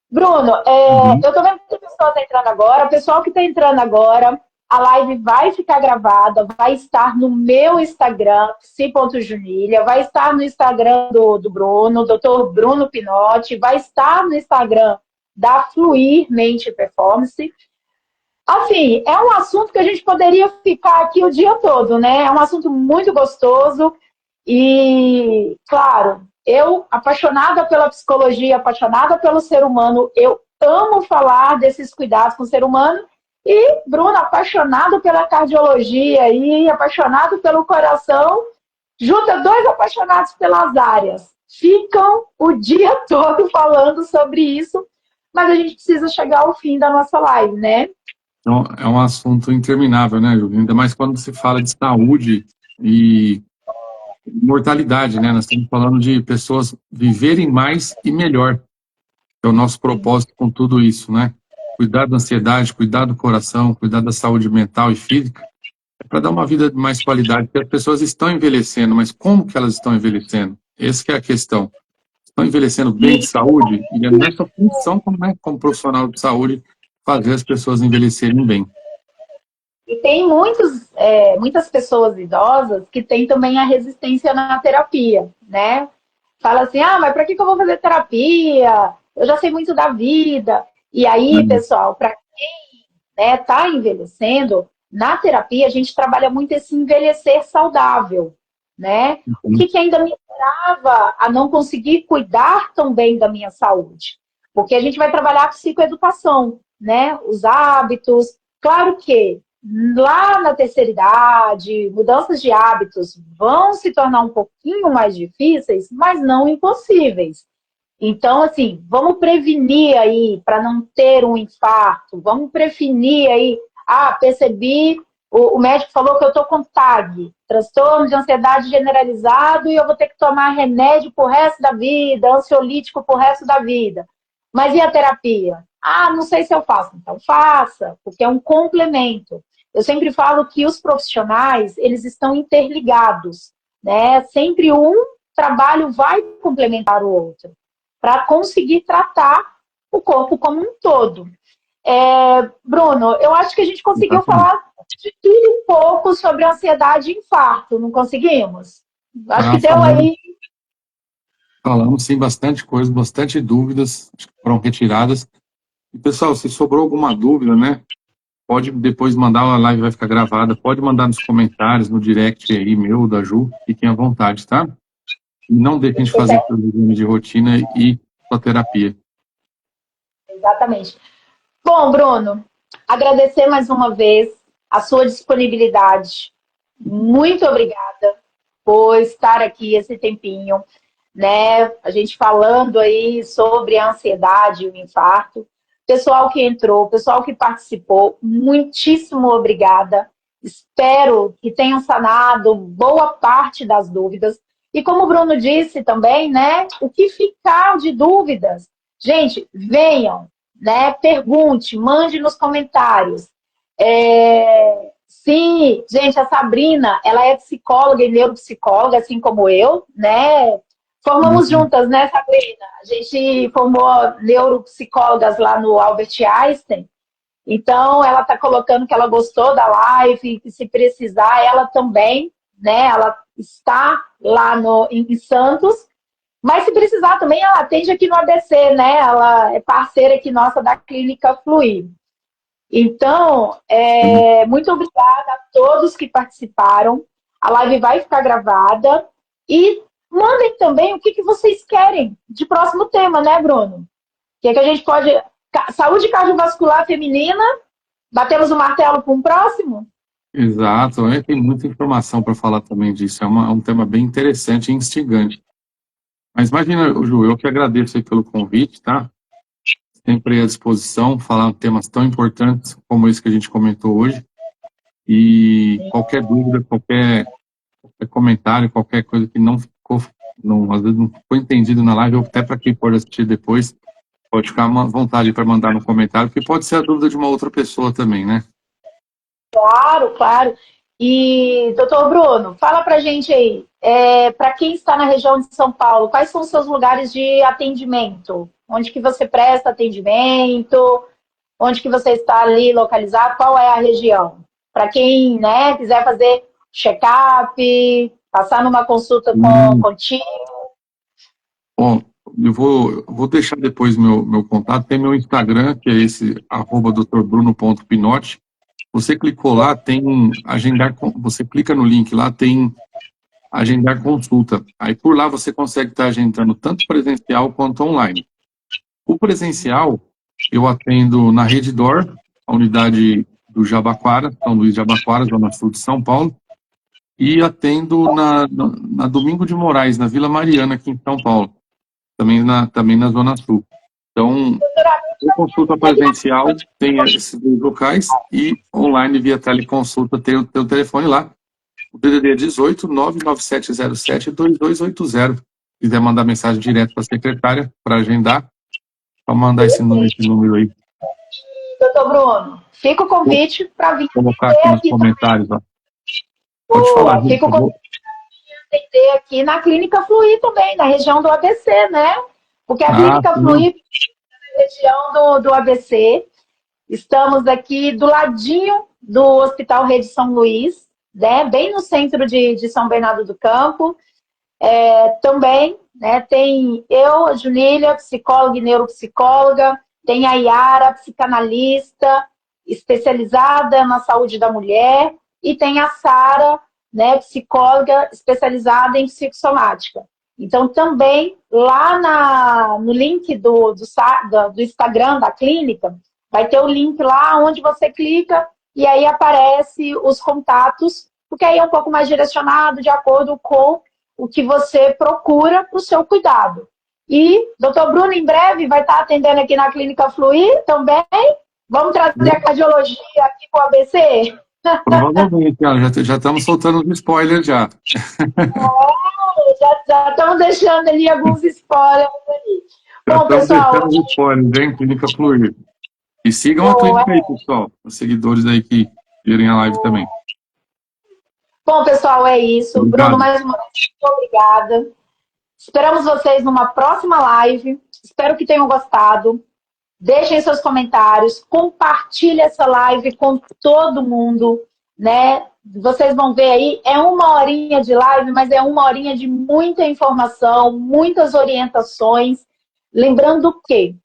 Bruno, Uhum. eu estou vendo que pessoas entrando agora, o pessoal que está entrando agora, a live vai ficar gravada, vai estar no meu Instagram, psi.junilha, vai estar no Instagram do Bruno, Dr. Bruno Pinotti, vai estar no Instagram da Fluir Mente e Performance. Assim, é um assunto que a gente poderia ficar aqui o dia todo, né? É um assunto muito gostoso e, claro, eu, apaixonada pela psicologia, apaixonada pelo ser humano, eu amo falar desses cuidados com o ser humano. E, Bruno, apaixonado pela cardiologia e apaixonado pelo coração, junta dois apaixonados pelas áreas. Ficam o dia todo falando sobre isso, mas a gente precisa chegar ao fim da nossa live, né? Então, é um assunto interminável, né, Júlio? Ainda mais quando se fala de saúde e mortalidade, né? Nós estamos falando de pessoas viverem mais e melhor. É o nosso propósito com tudo isso, né? Cuidar da ansiedade, cuidar do coração, cuidar da saúde mental e física, é para dar uma vida de mais qualidade, porque as pessoas estão envelhecendo, mas como que elas estão envelhecendo? Essa que é a questão. Estão envelhecendo bem de saúde, e é nossa função como, né, como profissional de saúde fazer as pessoas envelhecerem bem. E tem muitas pessoas idosas que têm também a resistência na terapia, né? Fala assim, mas para que eu vou fazer terapia? Eu já sei muito da vida. E aí, Né? pessoal, para quem está envelhecendo, na terapia a gente trabalha muito esse envelhecer saudável, né? O Uhum. que ainda me trava a não conseguir cuidar tão bem da minha saúde? Porque a gente vai trabalhar a psicoeducação, né? Os hábitos. Claro que lá na terceira idade, mudanças de hábitos vão se tornar um pouquinho mais difíceis, mas não impossíveis. Então, assim, vamos prevenir aí para não ter um infarto, vamos prevenir aí. Percebi, o médico falou que eu estou com TAG, transtorno de ansiedade generalizado, e eu vou ter que tomar remédio pro resto da vida, ansiolítico pro resto da vida. Mas e a terapia? Não sei se eu faço. Então faça, porque é um complemento. Eu sempre falo que os profissionais, eles estão interligados, né? Sempre um trabalho vai complementar o outro para conseguir tratar o corpo como um todo. Bruno, eu acho que a gente conseguiu Exatamente. falar de tudo um pouco sobre ansiedade e infarto, não conseguimos? Acho que deu Falamos, aí. falamos sim bastante coisa, bastante dúvidas que foram retiradas. E, pessoal, se sobrou alguma dúvida, né? Pode depois mandar, a live vai ficar gravada, pode mandar nos comentários, no direct aí, meu, da Ju, fiquem à vontade, tá? E não deixem de fazer seu exame de rotina e sua terapia. Exatamente. Bom, Bruno, agradecer mais uma vez a sua disponibilidade. Muito obrigada por estar aqui esse tempinho, né? A gente falando aí sobre a ansiedade e o infarto. Pessoal que entrou, pessoal que participou, muitíssimo obrigada. Espero que tenham sanado boa parte das dúvidas. E como o Bruno disse também, né? O que ficar de dúvidas? Gente, venham, né? Pergunte, mande nos comentários. Sim, gente, a Sabrina, ela é psicóloga e neuropsicóloga, assim como eu, né? Formamos Uhum. juntas, né, Sabrina? A gente formou neuropsicólogas lá no Albert Einstein. Então, ela está colocando que ela gostou da live, que se precisar, ela também, né? Ela está lá em Santos. Mas se precisar também, ela atende aqui no ABC, né? Ela é parceira aqui nossa da Clínica Fluir. Então, Sim. muito obrigada a todos que participaram. A live vai ficar gravada. E mandem também o que vocês querem de próximo tema, né, Bruno? O que a gente pode... Saúde cardiovascular feminina Batemos o martelo para um próximo? Exato, tem muita informação para falar também disso. É um tema bem interessante e instigante. Mas imagina, Ju, eu que agradeço aí pelo convite, tá? Sempre à disposição, falar temas tão importantes como esse que a gente comentou hoje. E qualquer dúvida, qualquer comentário, qualquer coisa que não ficou, às vezes não ficou entendido na live, ou até para quem pode assistir depois, pode ficar à vontade para mandar no comentário, porque pode ser a dúvida de uma outra pessoa também, né? Claro, claro. E, doutor Bruno, fala pra gente aí, para quem está na região de São Paulo, quais são os seus lugares de atendimento? Onde que você presta atendimento? Onde que você está ali localizado? Qual é a região? Para quem, né, quiser fazer check-up, passar numa consulta contigo. Bom, eu vou deixar depois meu contato, tem meu Instagram, que é esse, @drbruno.pinotti. Você clicou lá, tem agendar, você clica no link lá, tem agendar consulta. Aí por lá você consegue estar agendando tanto presencial quanto online. O presencial, eu atendo na Rede Dor, a unidade do Jabaquara, São Luís de Jabaquara, Zona Sul de São Paulo, e atendo na Domingo de Moraes, na Vila Mariana, aqui em São Paulo, também na Zona Sul. Então, a consulta presencial tem esses dois locais e online via teleconsulta tem o teu telefone lá. O DDD é 18 99707 2280. Se quiser mandar mensagem direto para a secretária para agendar, para mandar esse número aí. Doutor Bruno, fica o convite para vir Colocar aqui nos comentários. Ó. Pode falar, gente. Fica o convite para atender aqui na Clínica Fluir também, na região do ABC, né? Porque a Clínica Fluir é na região do ABC. Estamos aqui do ladinho do Hospital Rede São Luís, né? Bem no centro de São Bernardo do Campo. Também, né, tem eu, a Junília, psicóloga e neuropsicóloga, tem a Yara, psicanalista, especializada na saúde da mulher, e tem a Sara, né, psicóloga especializada em psicossomática. Então, também, lá no link do Instagram da clínica, vai ter o link lá onde você clica e aí aparece os contatos, porque aí é um pouco mais direcionado de acordo com o que você procura para o seu cuidado. E doutor Bruno, em breve, vai estar atendendo aqui na Clínica Fluir também. Vamos trazer a cardiologia aqui para o ABC? Provavelmente, já estamos soltando os spoilers já. Já estamos deixando ali alguns spoilers. Bom, pessoal, deixando os spoilers, hein? Clínica Fluir. E sigam a clínica aí, pessoal. Os seguidores aí que virem a live também. Bom, pessoal, é isso. Obrigado. Bruno, mais uma vez, muito obrigada. Esperamos vocês numa próxima live. Espero que tenham gostado. Deixem seus comentários, compartilhe essa live com todo mundo, né? Vocês vão ver aí, é 1 horinha de live, mas é 1 horinha de muita informação, muitas orientações. Lembrando que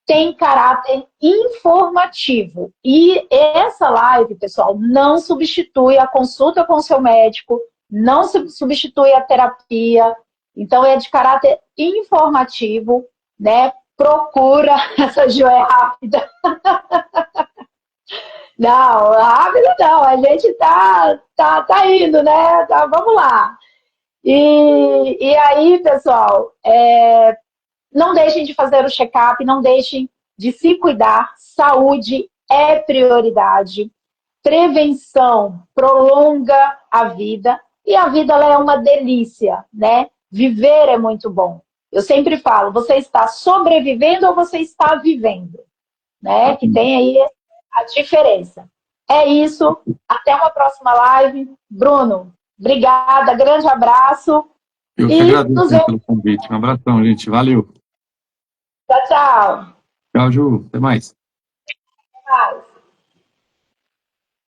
tem caráter informativo. E essa live, pessoal, não substitui a consulta com o seu médico, não substitui a terapia. Então, é de caráter informativo, né? Procura, essa Ju é rápida. Não, rápida não, a gente tá indo, né? Vamos lá. E aí, pessoal, não deixem de fazer o check-up, não deixem de se cuidar. Saúde é prioridade. Prevenção prolonga a vida e a vida ela é uma delícia, né? Viver é muito bom. Eu sempre falo, você está sobrevivendo ou você está vivendo, né? Que tem aí a diferença. É isso. Até uma próxima live. Bruno, obrigada, grande abraço. Eu que agradeço pelo convite. Um abração, gente. Valeu. Tchau, tchau. Tchau, Ju. Até mais. Até mais.